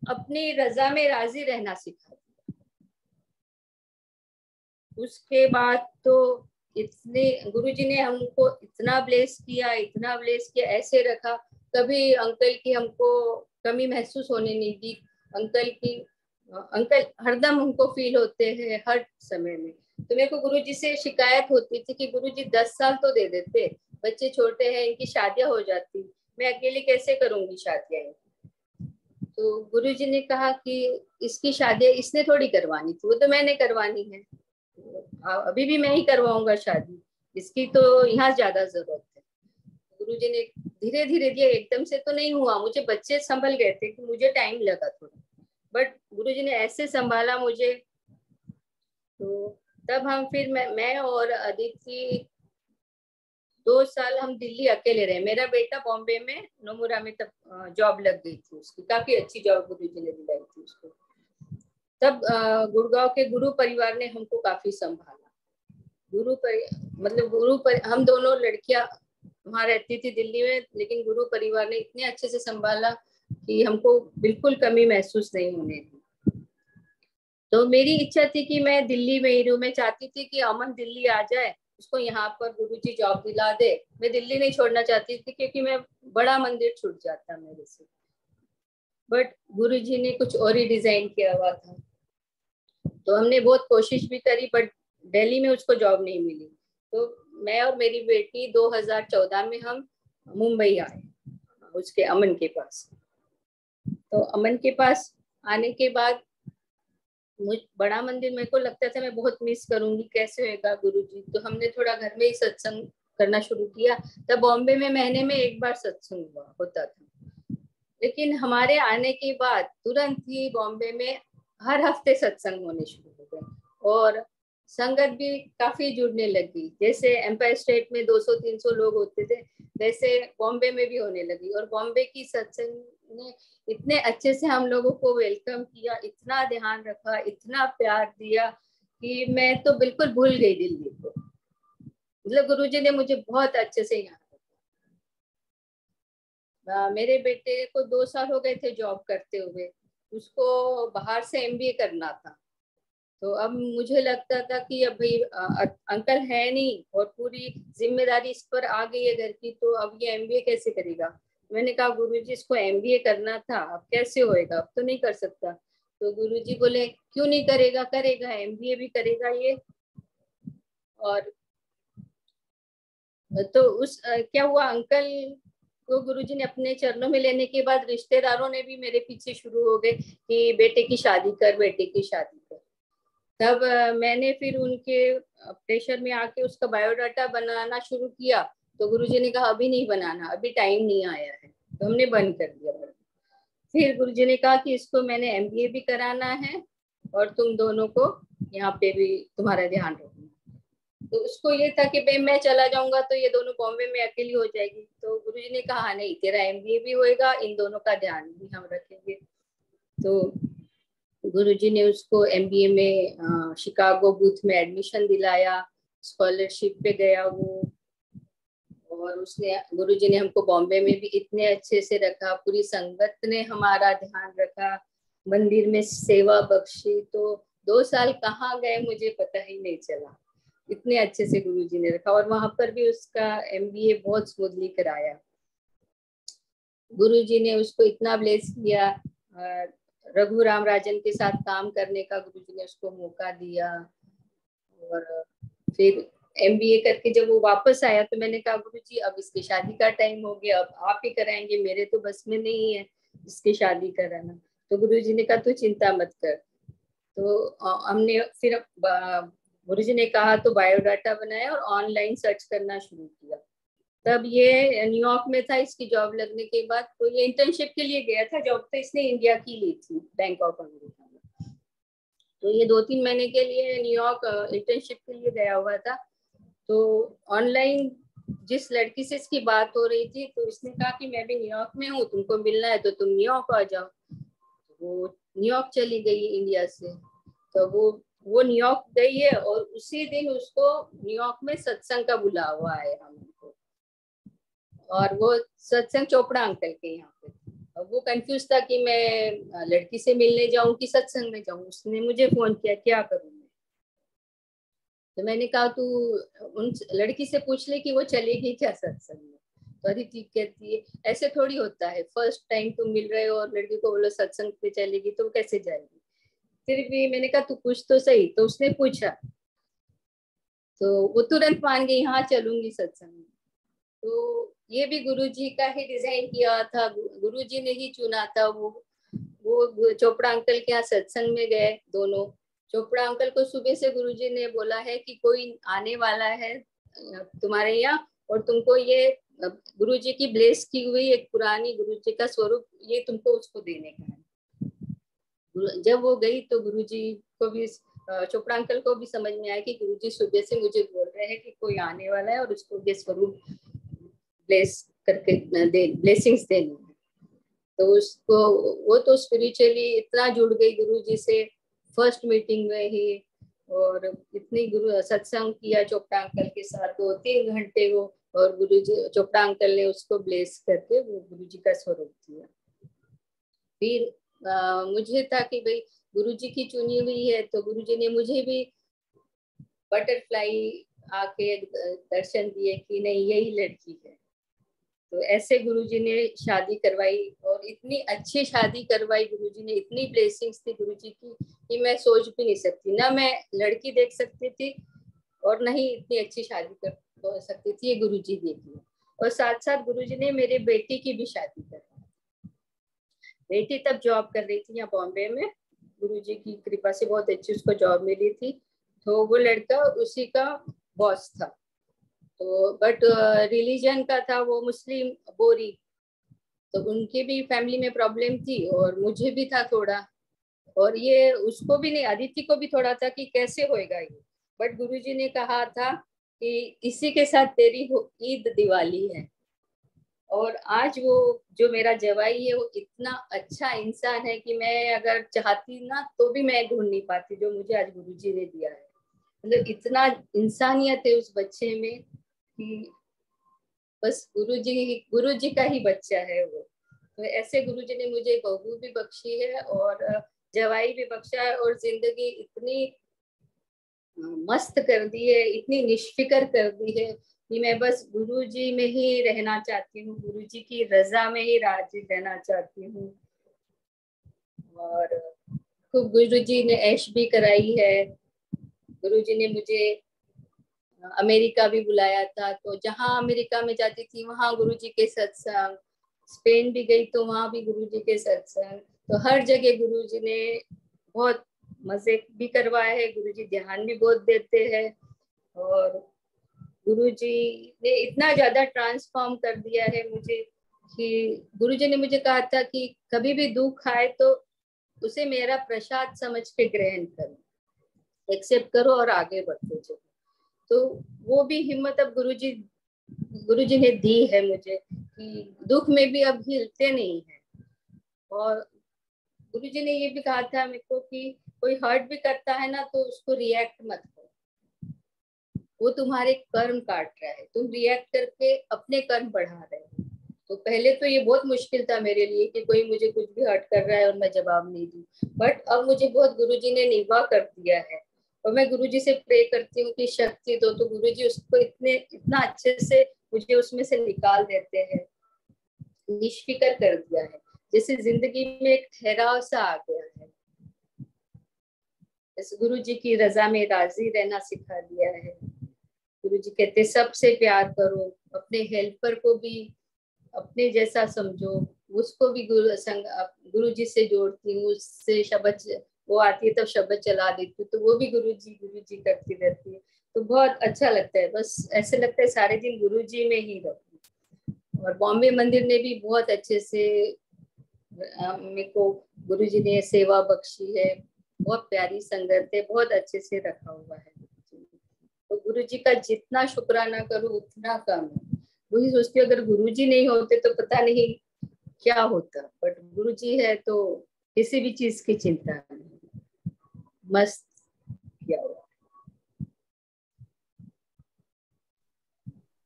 अपनी रजा में राजी रहना सिखा दिया। उसके बाद तो इतने गुरुजी ने हमको इतना ब्लेस किया, इतना ब्लेस किया, ऐसे रखा, कभी अंकल की हमको कमी महसूस होने नहीं दी। अंकल हरदम हमको फील होते हैं हर समय में। तो मेरे को गुरुजी से शिकायत होती थी कि गुरुजी 10 साल तो दे देते, बच्चे छोटे हैं, इनकी शादियां हो जाती, मैं अकेले कैसे करूंगी शादियां। तो गुरुजी ने कहा कि इसकी शादी इसने थोड़ी करवानी थी, वो तो मैंने करवानी है, अभी भी मैं ही करवाऊंगा शादी, इसकी तो यहाँ ज्यादा जरूरत है। गुरुजी ने धीरे धीरे दिया, एकदम से तो नहीं हुआ, मुझे बच्चे संभल गए थे कि मुझे टाइम लगा थोड़ा, बट गुरुजी ने ऐसे संभाला मुझे। तो तब हम फिर मैं और अदिति 2 साल हम दिल्ली अकेले रहे। मेरा बेटा बॉम्बे में नोमुरा में तब जॉब लग गई थी उसकी, काफी अच्छी जॉब गुरुजी ने दिलाई थी उसको। तब गुड़गांव के गुरु परिवार ने हमको काफी संभाला। हम दोनों लड़कियां वहां रहती थी दिल्ली में, लेकिन गुरु परिवार ने इतने अच्छे से संभाला कि हमको बिल्कुल कमी महसूस नहीं होने दी। तो मेरी इच्छा थी कि मैं दिल्ली में ही रहूं। मैं चाहती थी कि अमन दिल्ली आ जाए, उसको यहाँ पर गुरुजी जॉब दिला दे। मैं दिल्ली नहीं छोड़ना चाहती थी क्योंकि मैं बड़ा मंदिर छूट जाता मेरे से। बट गुरुजी ने कुछ और ही डिजाइन किया हुआ था। तो हमने बहुत कोशिश भी करी, बट दिल्ली में उसको जॉब नहीं मिली। तो मैं और मेरी बेटी 2014 में हम मुंबई आए उसके अमन के पास। तो अमन के पास आने के बाद बड़ा मंदिर मेरे को लगता था मैं बहुत मिस करूंगी, कैसे होगा गुरुजी। तो हमने थोड़ा घर में ही सत्संग करना शुरू किया। तब बॉम्बे में महीने में एक बार सत्संग होता था, लेकिन हमारे आने के बाद तुरंत ही बॉम्बे में हर हफ्ते सत्संग होने शुरू हो गए और संगत भी काफी जुड़ने लगी। जैसे एम्पायर स्टेट में 200-300 लोग होते थे, वैसे बॉम्बे में भी होने लगी। और बॉम्बे की सत्संग ने इतने अच्छे से हम लोगों को वेलकम किया, इतना ध्यान रखा, इतना प्यार दिया कि मैं तो बिल्कुल भूल गई दिल्ली को। मतलब गुरुजी ने मुझे बहुत अच्छे से यहाँ रखा। मेरे बेटे को 2 साल हो गए थे जॉब करते हुए, उसको बाहर से MBA करना था। तो अब मुझे लगता था कि अब भाई अंकल है नहीं और पूरी जिम्मेदारी इस पर आ गई है घर की, तो अब ये MBA कैसे करेगा। मैंने कहा गुरुजी इसको MBA करना था, अब कैसे होएगा, अब तो नहीं कर सकता। तो गुरुजी बोले क्यों नहीं करेगा, करेगा, MBA भी करेगा ये। और तो क्या हुआ, अंकल को गुरुजी ने अपने चरणों में लेने के बाद रिश्तेदारों ने भी मेरे पीछे शुरू हो गए कि बेटे की शादी कर, बेटे की शादी कर। तब मैंने फिर उनके प्रेशर में आके उसका बायोडाटा बनाना शुरू किया। तो गुरुजी ने कहा अभी नहीं बनाना, अभी टाइम नहीं आया है, तो हमने बंद कर दिया। फिर गुरुजी ने कहा कि इसको मैंने MBA भी कराना है और तुम दोनों को यहाँ पे भी तुम्हारा ध्यान रखना। तो उसको ये था कि भाई मैं चला जाऊंगा तो ये दोनों बॉम्बे में अकेली हो जाएगी। तो गुरुजी ने कहा नहीं, तेरा एमबीए भी होएगा, इन दोनों का ध्यान भी हम रखेंगे। तो गुरुजी ने उसको एमबीए में शिकागो बूथ में एडमिशन दिलाया, स्कॉलरशिप पे गया वो। और उसने, गुरुजी ने हमको बॉम्बे में भी इतने अच्छे से रखा, पूरी संगत ने हमारा ध्यान रखा, मंदिर में सेवा बख्शी। तो 2 साल कहाँ गए मुझे पता ही नहीं चला, इतने अच्छे से गुरुजी ने रखा। और वहां पर भी उसका एमबीए बहुत स्मूथली कराया। गुरुजी ने उसको इतना ब्लेस किया, रघुराम राजन के साथ काम करने का गुरुजी ने उसको मौका दिया। और फिर एमबीए करके जब वो वापस आया तो मैंने कहा गुरुजी अब इसकी शादी का टाइम हो गया, अब आप ही कराएंगे, मेरे तो बस में नहीं है इसकी शादी कराना। तो गुरुजी ने कहा तू चिंता मत कर। तो हमने फिर गुरुजी ने कहा तो बायोडाटा बनाया और ऑनलाइन सर्च करना शुरू किया। तब ये न्यूयॉर्क में था, इसकी जॉब लगने के बाद। तो ये इंटर्नशिप के लिए गया था, जॉब तो इसने इंडिया की ली थी, बैंक ऑफ अमेरिका में। तो ये 2-3 महीने के लिए न्यूयॉर्क इंटर्नशिप के लिए गया हुआ था। तो ऑनलाइन जिस लड़की से इसकी बात हो रही थी, तो इसने कहा कि मैं भी न्यूयॉर्क में हूँ, तुमको मिलना है तो तुम न्यूयॉर्क आ जाओ। वो न्यूयॉर्क चली गई इंडिया से। तो वो न्यूयॉर्क गई है और उसी दिन उसको न्यूयॉर्क में सत्संग का बुलावा है हमको। और वो सत्संग चोपड़ा अंकल के यहाँ पे। अब वो कंफ्यूज था कि मैं लड़की से मिलने जाऊं कि सत्संग में जाऊं। उसने मुझे फोन किया, क्या करूं मैं? तो मैंने कहा तू उन लड़की से पूछ ले कि वो चलेगी क्या सत्संग में। तो अदिति कहती है ऐसे थोड़ी होता है, फर्स्ट टाइम तुम मिल रहे हो और लड़की को बोलो सत्संग पे चलेगी तो कैसे जाएगी। फिर भी मैंने कहा तू पूछ तो सही। तो उसने पूछा तो वो तुरंत मान गई, हाँ चलूंगी सत्संग में। तो ये भी गुरुजी का ही डिजाइन किया था, गुरुजी ने ही चुना था। वो चोपड़ा अंकल के यहाँ सत्संग में गए दोनों। चोपड़ा अंकल को सुबह से गुरुजी ने बोला है कि कोई आने वाला है तुम्हारे यहाँ और तुमको ये गुरुजी की ब्लेस की हुई एक पुरानी गुरुजी का स्वरूप ये तुमको उसको देने का है। जब वो गई तो गुरुजी को भी, चोपड़ा अंकल को भी समझ में आया कि गुरुजी सुबह से मुझे बोल रहे हैं कि कोई आने वाला है और उसको ये स्वरूप ब्लेस करके ब्लेसिंग्स देनी है। तो उसको वो तो स्पिरिचुअली इतना जुड़ गई गुरुजी से फर्स्ट मीटिंग में ही। और इतनी गुरु सत्संग किया चोपड़ा अंकल के साथ 2-3 घंटे वो। और गुरुजी चोपड़ा अंकल ने उसको ब्लेस करके वो गुरुजी का स्वरूप दिया। फिर मुझे था कि भाई गुरुजी की चुनी हुई है, तो गुरुजी ने मुझे भी बटरफ्लाई आके दर्शन दिए कि नहीं यही लड़की है। तो ऐसे गुरुजी ने शादी करवाई और इतनी अच्छी शादी करवाई गुरुजी ने, इतनी ब्लेसिंग्स थी गुरुजी की कि मैं सोच भी नहीं सकती। ना मैं लड़की देख सकती थी और ना ही इतनी अच्छी शादी कर सकती थी, ये गुरुजी देखी। और साथ साथ गुरुजी ने मेरे बेटी की भी शादी करवाई। बेटी तब जॉब कर रही थी यहाँ बॉम्बे में, गुरुजी की कृपा से बहुत अच्छी उसको जॉब मिली थी। तो वो लड़का उसी का बॉस था। तो बट रिलीजन का था वो मुस्लिम बोरी। तो उनकी भी फैमिली में प्रॉब्लम थी और मुझे भी था थोड़ा। और ये उसको भी नहीं, अदिति को भी थोड़ा था कि कैसे होएगा ये। बट गुरुजी ने कहा था कि इसी के साथ तेरी ईद दिवाली है। और आज वो जो मेरा जवाई है वो इतना अच्छा इंसान है कि मैं अगर चाहती ना तो भी मैं ढूंढ नहीं पाती जो मुझे आज गुरुजी ने दिया है। मतलब इतना इंसानियत है उस बच्चे में कि बस गुरुजी का ही बच्चा है वो। तो ऐसे गुरुजी ने मुझे बहू भी बख्शी है और जवाई भी बख्शा है और जिंदगी इतनी मस्त कर दी है, इतनी निष्फिकर कर दी है कि मैं बस गुरुजी में ही रहना चाहती हूँ, गुरुजी की रजा में ही राजी रहना चाहती हूँ। और खूब गुरुजी ने ऐश भी कराई है। गुरुजी ने मुझे अमेरिका भी बुलाया था, तो जहाँ अमेरिका में जाती थी वहाँ गुरुजी के सत्संग, स्पेन भी गई तो वहाँ भी गुरुजी के सत्संग। तो हर जगह गुरुजी ने बहुत मजे भी करवाए हैं, गुरुजी ध्यान भी बहुत देते हैं। और गुरुजी ने इतना ज्यादा ट्रांसफॉर्म कर दिया है मुझे कि गुरुजी ने मुझे कहा था कि कभी भी दुख आए तो उसे मेरा प्रसाद समझ के ग्रहण करो, एक्सेप्ट करो और आगे बढ़ते चलो। तो वो भी हिम्मत अब गुरुजी ने दी है मुझे कि दुख में भी अब हिलते नहीं है। और गुरुजी ने ये भी कहा था मेरे को कि कोई हर्ट भी करता है ना तो उसको रिएक्ट मत करो, वो तुम्हारे कर्म काट रहा है, तुम रिएक्ट करके अपने कर्म बढ़ा रहे हो। तो पहले तो ये बहुत मुश्किल था मेरे लिए कि कोई मुझे कुछ भी हर्ट कर रहा है और मैं जवाब नहीं दूं, बट अब मुझे बहुत गुरुजी ने निभा कर दिया है। और मैं गुरुजी से प्रे करती हूँ कि शक्ति दो, तो गुरुजी उसको इतना अच्छे से मुझे उसमें से निकाल देते हैं, निष्फिकर कर दिया है, जैसे जिंदगी में एक ठहराव सा आ गया है। इस गुरुजी की रजा में राजी रहना सिखा दिया है। गुरुजी कहते सबसे प्यार करो, अपने हेल्पर को भी अपने जैसा समझो, उसको भी गुरुजी से जोड़ती हूँ, उससे शब्द वो आती है तब शब्द चला देती हूँ, तो वो भी गुरुजी करती रहती है। तो बहुत अच्छा लगता है, बस ऐसे लगता है सारे दिन गुरुजी में ही रहूं। और बॉम्बे मंदिर ने भी बहुत अच्छे से मेरे को गुरुजी ने सेवा बख्शी है, बहुत प्यारी संगत है, बहुत अच्छे से रखा हुआ है। तो गुरुजी का जितना शुक्राना करूं उतना कम है। वही सोचती हूँ अगर गुरुजी नहीं होते तो पता नहीं क्या होता, बट गुरुजी है तो किसी भी चीज की चिंता नहीं। मस्त किया हुआ।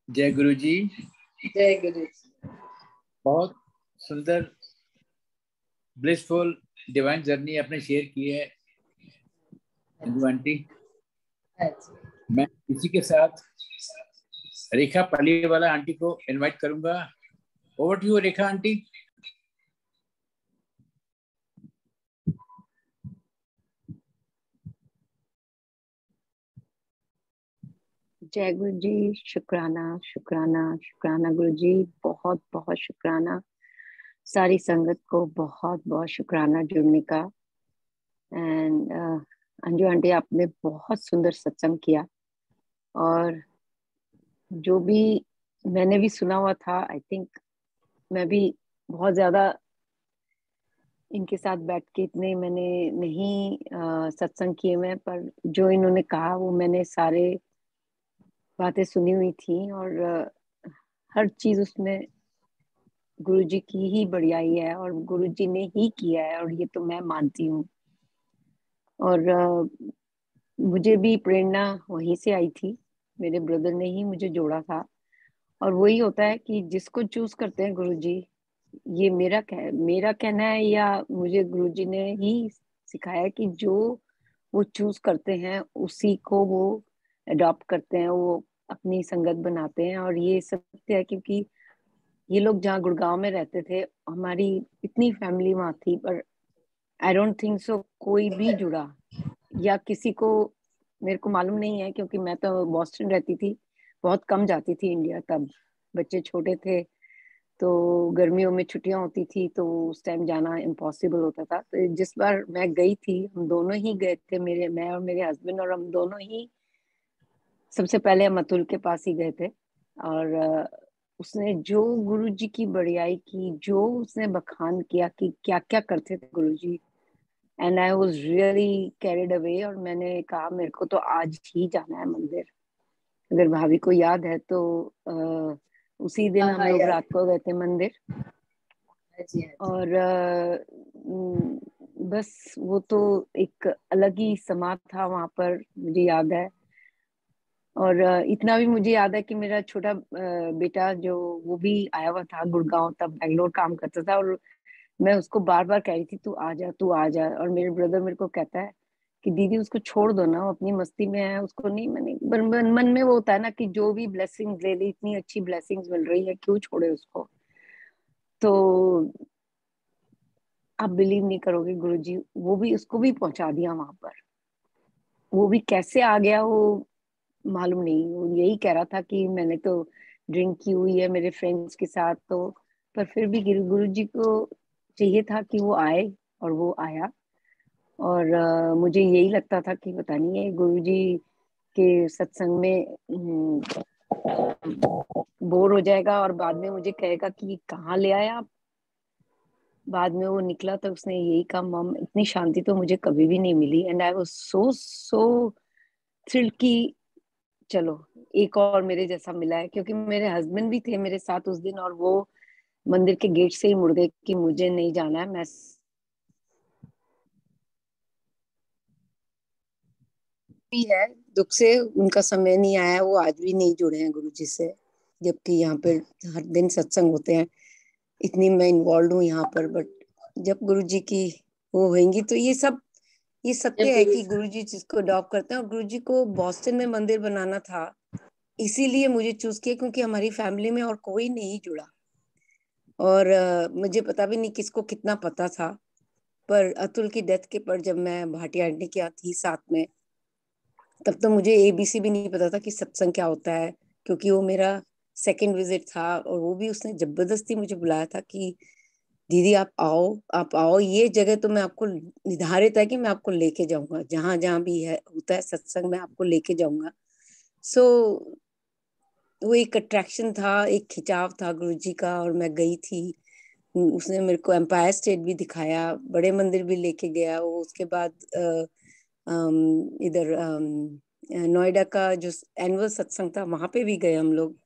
जय गुरु जी। जय गुरु जी। बहुत सुंदर ब्लिसफुल डिवाइन जर्नी आपने शेयर की है इंदु आंटी। मैं इसी के साथ रेखा पालीवाला आंटी को इनवाइट करूंगा। Over to you Rekha aunty. जय गुरु जी। शुक्राना शुक्राना शुक्राना गुरु जी, बहुत बहुत शुक्राना। सारी संगत को बहुत बहुत शुक्राना जुड़ने का। एंड अंजू आंटी आपने बहुत सुंदर सत्संग किया, और जो भी मैंने भी सुना हुआ था, आई थिंक मैं भी बहुत ज्यादा इनके साथ बैठ के इतने मैंने नहीं सत्संग किए मैं, पर जो इन्होंने कहा वो मैंने सारे बातें सुनी हुई थी, और हर चीज उसमें गुरुजी की ही बढ़ियाई है और गुरुजी ने ही किया है, और ये तो मैं मानती हूँ। और मुझे भी प्रेरणा वहीं से आई थी, मेरे ब्रदर ने ही मुझे जोड़ा था। और वही होता है कि जिसको चूज करते हैं गुरुजी, ये मेरा कहना है, या मुझे गुरुजी ने ही सिखाया है कि जो वो चूज करते हैं उसी को वो अडॉप्ट करते हैं, वो अपनी संगत बनाते हैं। और ये सत्य है, क्योंकि ये लोग जहाँ गुड़गांव में रहते थे, हमारी इतनी फैमिली वहां थी, पर आई डोंट थिंक सो कोई भी जुड़ा, या किसी को, मेरे को मालूम नहीं है, क्योंकि मैं तो बॉस्टन रहती थी, बहुत कम जाती थी इंडिया, तब बच्चे छोटे थे, तो गर्मियों में छुट्टियां होती थी तो उस टाइम जाना इम्पॉसिबल होता था। तो जिस बार मैं गई थी, हम दोनों ही गए थे, मैं और मेरे हस्बैंड, और हम दोनों ही सबसे पहले हम अतुल के पास ही गए थे। और उसने जो गुरुजी की बढ़ियाई की, जो उसने बखान किया कि क्या क्या करते थे Guruji, and I was really carried away. और मैंने कहा मेरे को तो आज ही जाना है मंदिर। अगर भाभी को याद है तो उसी दिन हम लोग रात को गए थे मंदिर। और बस वो तो एक अलग ही समा था वहां पर, मुझे याद है। और इतना भी मुझे याद है कि मेरा छोटा बेटा जो, वो भी आया हुआ था गुड़गांव, तब बैंगलोर काम करता था, और मैं उसको बार बार कह रही थी तू आ जा तू आ जा। और मेरे ब्रदर मेरे को कहता है कि दीदी उसको छोड़ दो ना, वो अपनी मस्ती में है, उसको नहीं, मैंने मन में वो होता है ना कि जो भी ब्लेसिंग ले ली, इतनी अच्छी ब्लेसिंग्स मिल रही है, क्यों छोड़े उसको। तो आप बिलीव नहीं करोगे गुरुजी, वो भी, उसको भी पहुंचा दिया वहां पर। वो भी कैसे आ गया वो मालूम नहीं। वो यही कह रहा था कि मैंने तो ड्रिंक की हुई है मेरे फ्रेंड्स के साथ, तो पर फिर भी गुरु जी को चाहिए था कि वो आए, और वो आया। और मुझे यही लगता था कि पता नहीं है गुरु जी के सत्संग में बोर हो जाएगा, और बाद में मुझे कहेगा कि कहाँ ले आए आप। बाद में वो निकला तो उसने यही कहा, मम इतनी शांति तो मुझे कभी भी नहीं मिली। And I was so thrilled कि चलो एक और मेरे जैसा मिला है, क्योंकि मेरे हस्बैंड भी थे मेरे साथ उस दिन, और वो मंदिर के गेट से ही मुड़ गए कि मुझे नहीं जाना है। मैं भी है दुख से उनका समय नहीं आया, वो आज भी नहीं जुड़े हैं गुरु जी से, जबकि यहाँ पे हर दिन सत्संग होते हैं। इतनी मैं इन्वॉल्व हूँ यहाँ पर, बट जब गुरु जी की वो होंगी तो ये जब सत्य है गुरु कि गुरु जी जिसको अडॉप्ट करते हैं। और गुरु जी को बॉस्टन में मंदिर बनाना था, इसीलिए मुझे चूज किया, क्योंकि हमारी फैमिली में और कोई नहीं जुड़ा। और मुझे पता भी नहीं किसको कितना पता था, पर अतुल की डेथ के पर जब मैं भाटिया आंटी के यहाँ थी साथ में, तब तो मुझे एबीसी भी नहीं पता था कि सत्संग क्या होता है, क्योंकि वो मेरा सेकंड विजिट था। और वो भी उसने जबरदस्ती मुझे बुलाया था कि दीदी आप आओ, ये जगह तो मैं आपको निर्धारित है कि मैं आपको लेके जाऊंगा, जहां जहां भी है होता है सत्संग में आपको लेके जाऊंगा। सो वो एक अट्रैक्शन था, एक खिंचाव था गुरुजी का, और मैं गई थी। उसने मेरे को एम्पायर स्टेट भी दिखाया, बड़े मंदिर भी लेके गया वो। उसके बाद इधर नोएडा का जो एनुअल सत्संग था वहां पे भी गए हम लोग।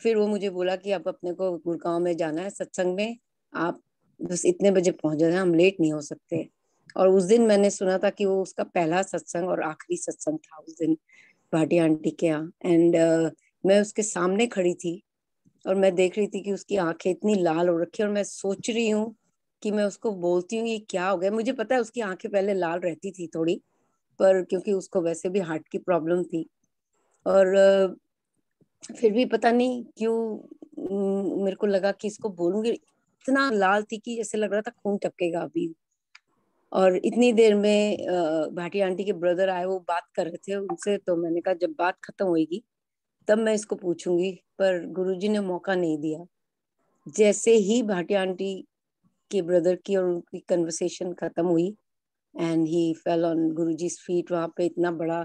फिर वो मुझे बोला कि अब अपने को गुड़गांव में जाना है सत्संग में, आप बस इतने बजे पहुंच जाना, हम लेट नहीं हो सकते। और उस दिन मैंने सुना था कि वो उसका पहला सत्संग और आखिरी सत्संग था उस दिन भाटिया आंटी के यहाँ। एंड मैं उसके सामने खड़ी थी और मैं देख रही थी कि उसकी आंखें इतनी लाल हो रखी, और मैं सोच रही हूँ कि मैं उसको बोलती हूँ ये क्या हो गया। मुझे पता है उसकी आंखें पहले लाल रहती थी थोड़ी, पर क्योंकि उसको वैसे भी हार्ट की प्रॉब्लम थी। और फिर भी पता नहीं क्यों मेरे को लगा कि इसको बोलूंगी, इतना लाल थी कि जैसे लग रहा था खून टपकेगा अभी। और इतनी देर में भाटिया आंटी के ब्रदर आए, वो बात कर रहे थे उनसे, तो मैंने कहा जब बात खत्म होगी तब मैं इसको पूछूंगी, पर गुरुजी ने मौका नहीं दिया। जैसे ही भाटिया आंटी के ब्रदर की और उनकी कन्वर्सेशन खत्म हुई, and he fell on Guruji's feet. वहां पे इतना बड़ा,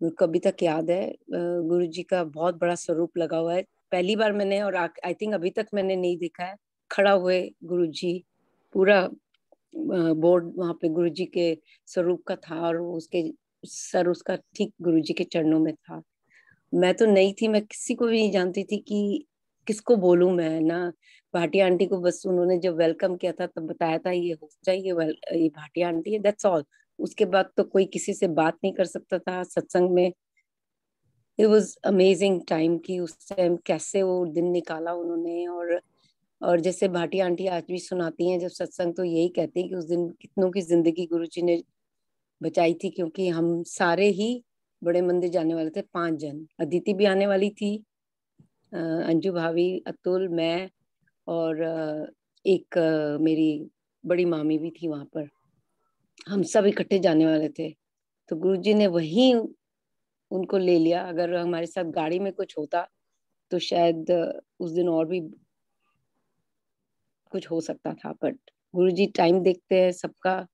मेरे को अभी तक याद है, गुरुजी का बहुत बड़ा स्वरूप लगा हुआ है। पहली बार मैंने, और आई थिंक अभी तक मैंने नहीं देखा है, खड़ा हुए गुरुजी, पूरा बोर्ड वहां पे गुरुजी के स्वरूप का था, और उसके सर उसका ठीक गुरुजी के चरणों में था। मैं तो नहीं थी, मैं किसी को भी नहीं जानती थी कि किसको बोलूं मैं ना। भाटिया आंटी को बस उन्होंने जब वेलकम किया था तब बताया था ये होस्ट है, ये भाटिया आंटी है, दैट्स ऑल। उसके बाद तो कोई किसी से बात नहीं कर सकता था सत्संग में। इट वाज अमेजिंग टाइम कि उस टाइम कैसे वो दिन निकाला उन्होंने। और जैसे भाटिया आंटी आज भी सुनाती हैं जब सत्संग, तो यही कहती हैं कि उस दिन कितनों की जिंदगी गुरुजी ने बचाई थी, क्योंकि हम सारे ही बड़े मंदिर जाने वाले थे, 5 जन। अदिति भी आने वाली थी, अंजू भाभी, अतुल, मैं, और एक मेरी बड़ी मामी भी थी वहां पर। हम सब इकट्ठे जाने वाले थे, तो गुरुजी ने वहीं उनको ले लिया। अगर हमारे साथ गाड़ी में कुछ होता तो शायद उस दिन और भी कुछ हो सकता था, बट गुरुजी टाइम देखते हैं सबका।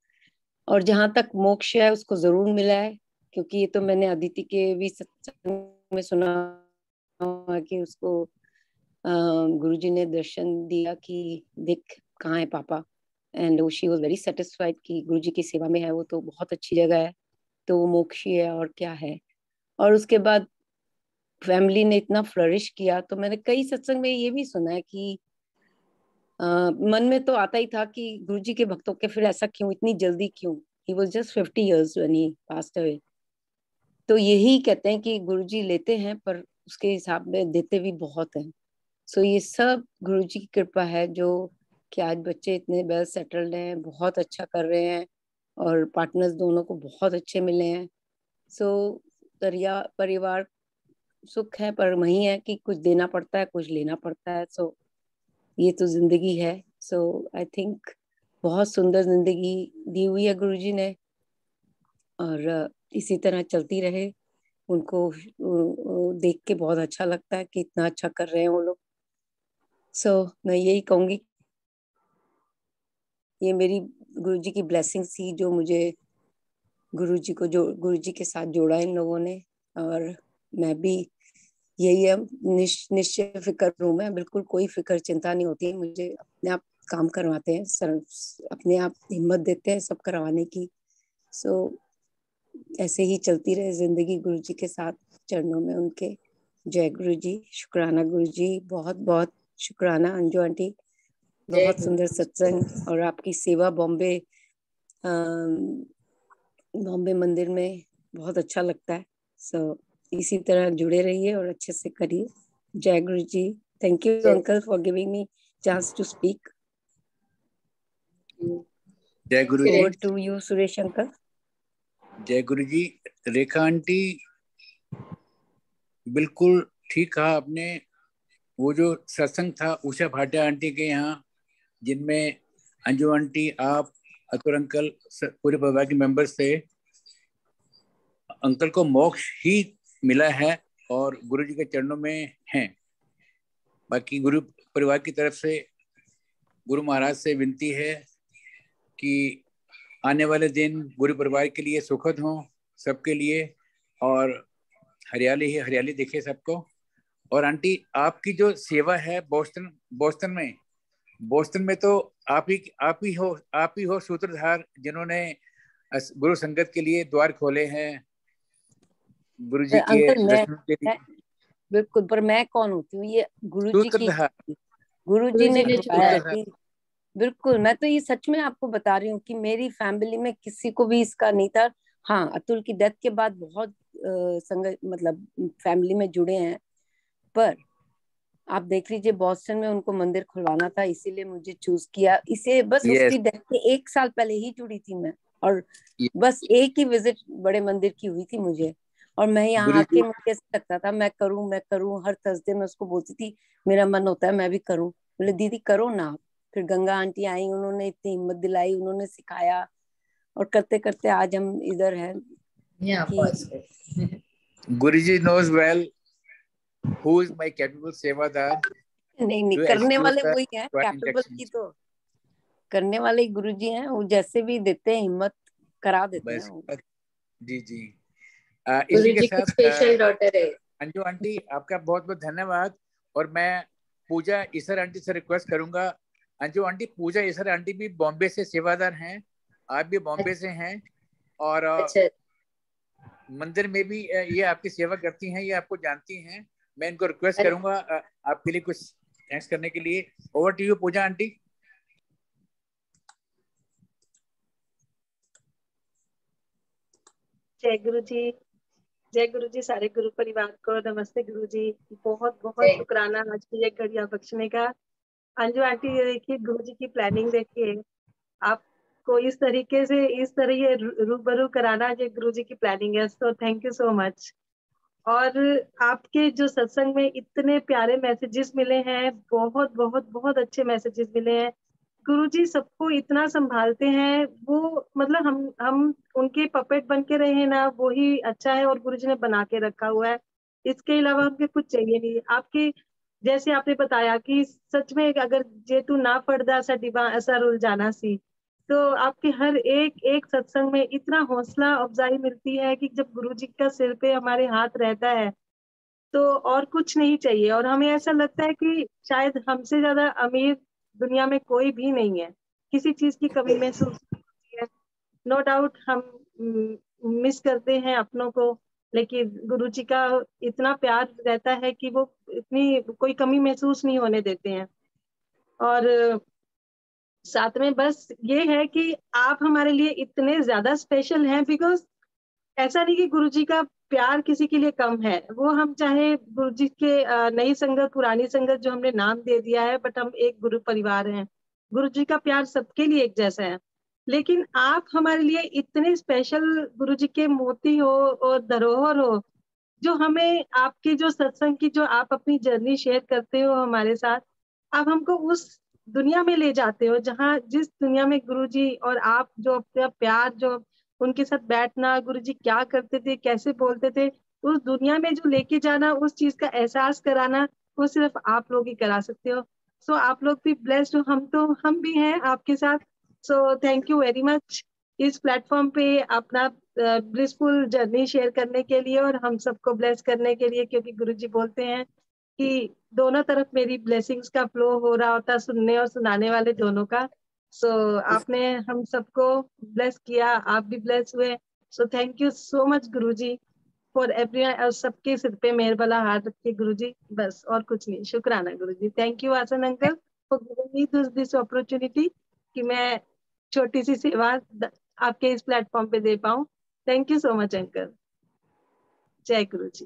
और जहां तक मोक्ष है उसको जरूर मिला है, क्योंकि ये तो मैंने अदिति के भी सत्संग में सुना हुआ कि उसको गुरुजी ने दर्शन दिया कि देख कहाँ है पापा। And she was very satisfied कि गुरुजी की सेवा में है वो, तो बहुत अच्छी जगह है, तो वो मोक्ष ही है और क्या है। और उसके बाद फैमिली ने इतना फ्लरिश किया। तो मैंने कई सत्संग में ये भी सुना है कि मन में तो आता ही था कि गुरुजी के भक्तों के फिर ऐसा क्यों, इतनी जल्दी क्यों। He was just 50 years when he passed away। तो यही कहते हैं कि गुरुजी लेते हैं पर उसके हिसाब में देते भी बहुत हैं। सो ये सब गुरुजी की कृपा है, जो कि आज बच्चे इतने वेल सेटल्ड हैं, बहुत अच्छा कर रहे हैं, और पार्टनर्स दोनों को बहुत अच्छे मिले हैं। सो परिवार सुख है, पर वही है कि कुछ देना पड़ता है, कुछ लेना पड़ता है। सो ये तो जिंदगी है। सो आई थिंक बहुत सुंदर जिंदगी दी हुई है गुरुजी ने, और इसी तरह चलती रहे। उनको देख के बहुत अच्छा लगता है कि इतना अच्छा कर रहे हैं वो लोग। सो मैं यही कहूंगी, ये मेरी गुरुजी की ब्लेसिंग थी, जो मुझे गुरुजी के साथ जोड़ा इन लोगों ने। और मैं भी यही है, निश्चय फिक्र हूँ मैं, बिल्कुल कोई फिक्र चिंता नहीं होती है मुझे। अपने आप काम करवाते हैं, सर अपने आप हिम्मत देते हैं सब करवाने की। सो ऐसे ही चलती रहे जिंदगी गुरु जी के साथ, चरणों में उनके। जय गुरु जी, शुक्राना गुरु जी, बहुत बहुत शुक्राना अंजू आंटी, बहुत सुंदर सत्संग। और आपकी सेवा बॉम्बे मंदिर में बहुत अच्छा लगता है। सो इसी तरह जुड़े रहिए और अच्छे से करिए। जय Guru ji. Thank you uncle for giving me chance to speak. जय Guru ji. Over to you Suresh uncle. जय गुरु जी। रेखा आंटी, बिल्कुल ठीक कहा आपने। वो जो सत्संग था उषा भाटिया आंटी के यहाँ, जिनमें अंजू आंटी, आप, अतुल अंकल, पूरे परिवार के मेंबर्स थे, अंकल को मोक्ष ही मिला है और गुरु जी के चरणों में हैं। बाकी गुरु परिवार की तरफ से गुरु महाराज से विनती है कि आने वाले दिन गुरु परिवार के लिए सुखद हों, सबके लिए, और हरियाली ही हरियाली दिखे सबको। और आंटी, आपकी जो सेवा है बोस्टन में तो आप ही हो सूत्रधार, जिन्होंने गुरु संगत के लिए द्वार खोले हैं गुरु जी के दर्शन के लिए। बिल्कुल, पर मैं कौन होती हूँ? ये गुरु जी की, गुरु जी ने छुपाया। बिल्कुल, मैं तो ये सच में आपको बता रही हूँ कि मेरी फैमिली में किसी को भी इसका नहीं था। हाँ, अतुल की डेथ के बाद बहुत संगत, मतलब फैमिली में जुड़े हैं, पर आप देख लीजिए बॉस्टन में उनको मंदिर खुलवाना था, इसीलिए मुझे चूज किया इसे। बस उसकी डेथ के 1 साल पहले ही जुड़ी थी मैं, और बस एक ही विजिट बड़े मंदिर की हुई थी मुझे। और मैं यहाँ आके मुझे ऐसा लगता था मैं करूँ। हर थर्सडे मैं उसको बोलती थी मेरा मन होता है मैं भी करूँ। बोले दीदी करो ना। फिर गंगा आंटी आई, उन्होंने इतनी हिम्मत दिलाई, उन्होंने सिखाया, और करते करते आज हम इधर हैं। गुरु जी knows well who is my capable सेवादार। नहीं, करने वाले वही हैं, कैपेबल की तो करने वाले गुरु जी हैं, वो जैसे भी देते हैं हिम्मत करा देते हैं। जी जी। इसी के साथ स्पेशल डॉटर है अंजू आंटी, आपका बहुत बहुत धन्यवाद। और मैं पूजा ईसर आंटी से रिक्वेस्ट करूंगा। अंजू आंटी, पूजा ईसर आंटी भी बॉम्बे से सेवादार हैं, आप भी बॉम्बे से हैं, और मंदिर में भी ये आपकी सेवा करती हैं, ये आपको जानती हैं। मैं इनको रिक्वेस्ट करूंगा आपके लिए कुछ थैंक्स करने के लिए। Over to you Puja aunty. जय गुरु जी। जय गुरु जी, सारे गुरु परिवार को नमस्ते। गुरु जी बहुत बहुत शुक्राना आज की ये घड़िया बख्शने का। अंजू आंटी, ये देखिए गुरु जी की प्लानिंग देखिए, आपको इस तरीके से इस तरह ये रूबरू कराना, ये गुरु जी की प्लानिंग है। So thank you so much. और आपके जो सत्संग में इतने प्यारे मैसेजेस मिले हैं, बहुत बहुत बहुत अच्छे मैसेजेस मिले हैं। गुरुजी सबको इतना संभालते हैं, वो मतलब हम उनके पपेट बन के रहे हैं ना, वो ही अच्छा है, और गुरुजी ने बना के रखा हुआ है। इसके अलावा हमके कुछ चाहिए नहीं। आपके जैसे आपने बताया कि सच में अगर जे तू ना पढ़दा सा डिबा ऐसा रुल जाना सी, तो आपके हर एक एक सत्संग में इतना हौसला अफजाई मिलती है कि जब गुरुजी का सिर पे हमारे हाथ रहता है तो और कुछ नहीं चाहिए। और हमें ऐसा लगता है कि शायद हमसे ज्यादा अमीर दुनिया में कोई भी नहीं है, किसी चीज की कमी महसूस होती है। नो डाउट हम मिस करते हैं अपनों को, लेकिन गुरु जी का इतना प्यार रहता है कि वो इतनी कोई कमी महसूस नहीं होने देते हैं। और साथ में बस ये है कि आप हमारे लिए इतने ज्यादा स्पेशल हैं, बिकॉज ऐसा नहीं कि गुरुजी का प्यार किसी के लिए कम है। वो हम चाहे गुरुजी के नई संगत पुरानी संगत जो हमने नाम दे दिया है, बट हम एक गुरु परिवार हैं। गुरुजी का प्यार सबके लिए एक जैसा है। लेकिन आप हमारे लिए इतने स्पेशल गुरुजी के मोती हो और धरोहर हो, जो हमें आपके जो सत्संग की जो आप अपनी जर्नी शेयर करते हो हमारे साथ, आप हमको उस दुनिया में ले जाते हो जहाँ जिस दुनिया में गुरुजी और आप जो अपना प्यार, जो उनके साथ बैठना, गुरुजी क्या करते थे, कैसे बोलते थे, उस दुनिया में जो लेके जाना, उस चीज का एहसास कराना, वो सिर्फ आप लोग ही करा सकते हो। सो आप लोग भी ब्लेस्ड हो, हम भी हैं आपके साथ। So thank you very much इस प्लेटफॉर्म पे अपना ब्लिसफुल जर्नी शेयर करने के लिए और हम सबको ब्लेस करने के लिए, क्योंकि गुरुजी बोलते हैं कि दोनों तरफ मेरी ब्लेसिंग्स का फ्लो हो रहा होता, सुनने और सुनाने वाले दोनों का। सो आपने हम सबको ब्लेस किया, आप भी ब्लेस हुए। So thank you so much Guruji for everyone. और सबके सिर पे मेहर भला हाथ रखिए गुरुजी, बस और कुछ नहीं। शुक्राना गुरुजी। थैंक यू आसन uncle for giving me this opportunity कि मैं छोटी सी सेवा आपके इस प्लेटफॉर्म पे दे पाऊं। Thank you so much uncle. जय गुरुजी।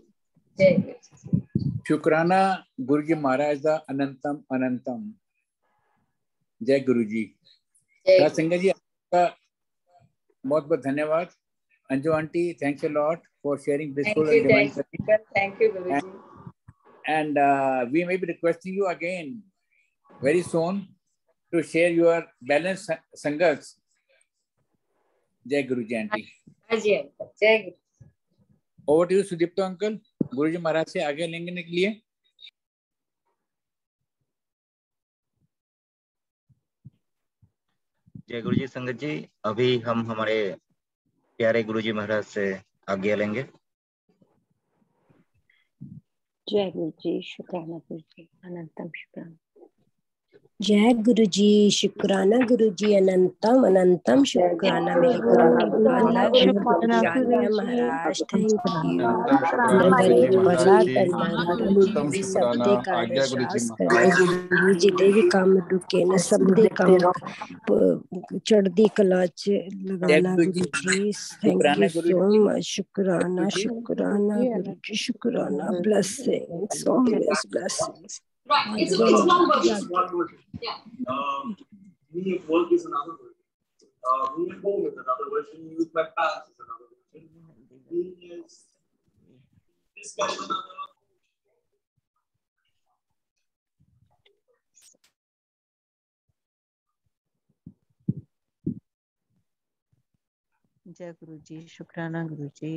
जय गुरुजी। शुक्राना गुरुजी महाराज दा अनंतम अनंतम। जय गुरुजी। जय साथ संगत जी आपका बहुत बहुत धन्यवाद। Anju aunty, thanks a lot for sharing blissful and divine service. Thank you Guruji. And we may be requesting you again very soon to share your balanced sangats. Jai Guruji aunty. हाँ जी अंकल, जय गुरु। Over to you Sudipto uncle, गुरुजी महाराज से आगे लेंगे के लिए। जय गुरुजी संगत जी, अभी हम हमारे प्यारे गुरुजी महाराज से आज्ञा लेंगे। जय गुरुजी। शुक्राना गुरुजी, अनंतम शुक्राना। जय गुरुजी। शुक्राना गुरुजी, अनंतम अनंतम शुक्राना मेरे गुरु वाला शुक्राना महाराज। Thank you. बड़े भला करना गुरु जी, सब दे कार्य सास करे गुरु जी दे भी काम रुके न, सब दे काम चढ़दी कला च लगाना Guru ji. Thank you so much. शुक्राना शुक्राना गुरु जी, शुक्राना। Blessings, always blessings. Right. It's one word. It's one word. Yeah. Me and work is another word. Me and home is another word. Me use my past is another word. Me is this guy is another word. जय गुरुजी। शुक्राना गुरुजी।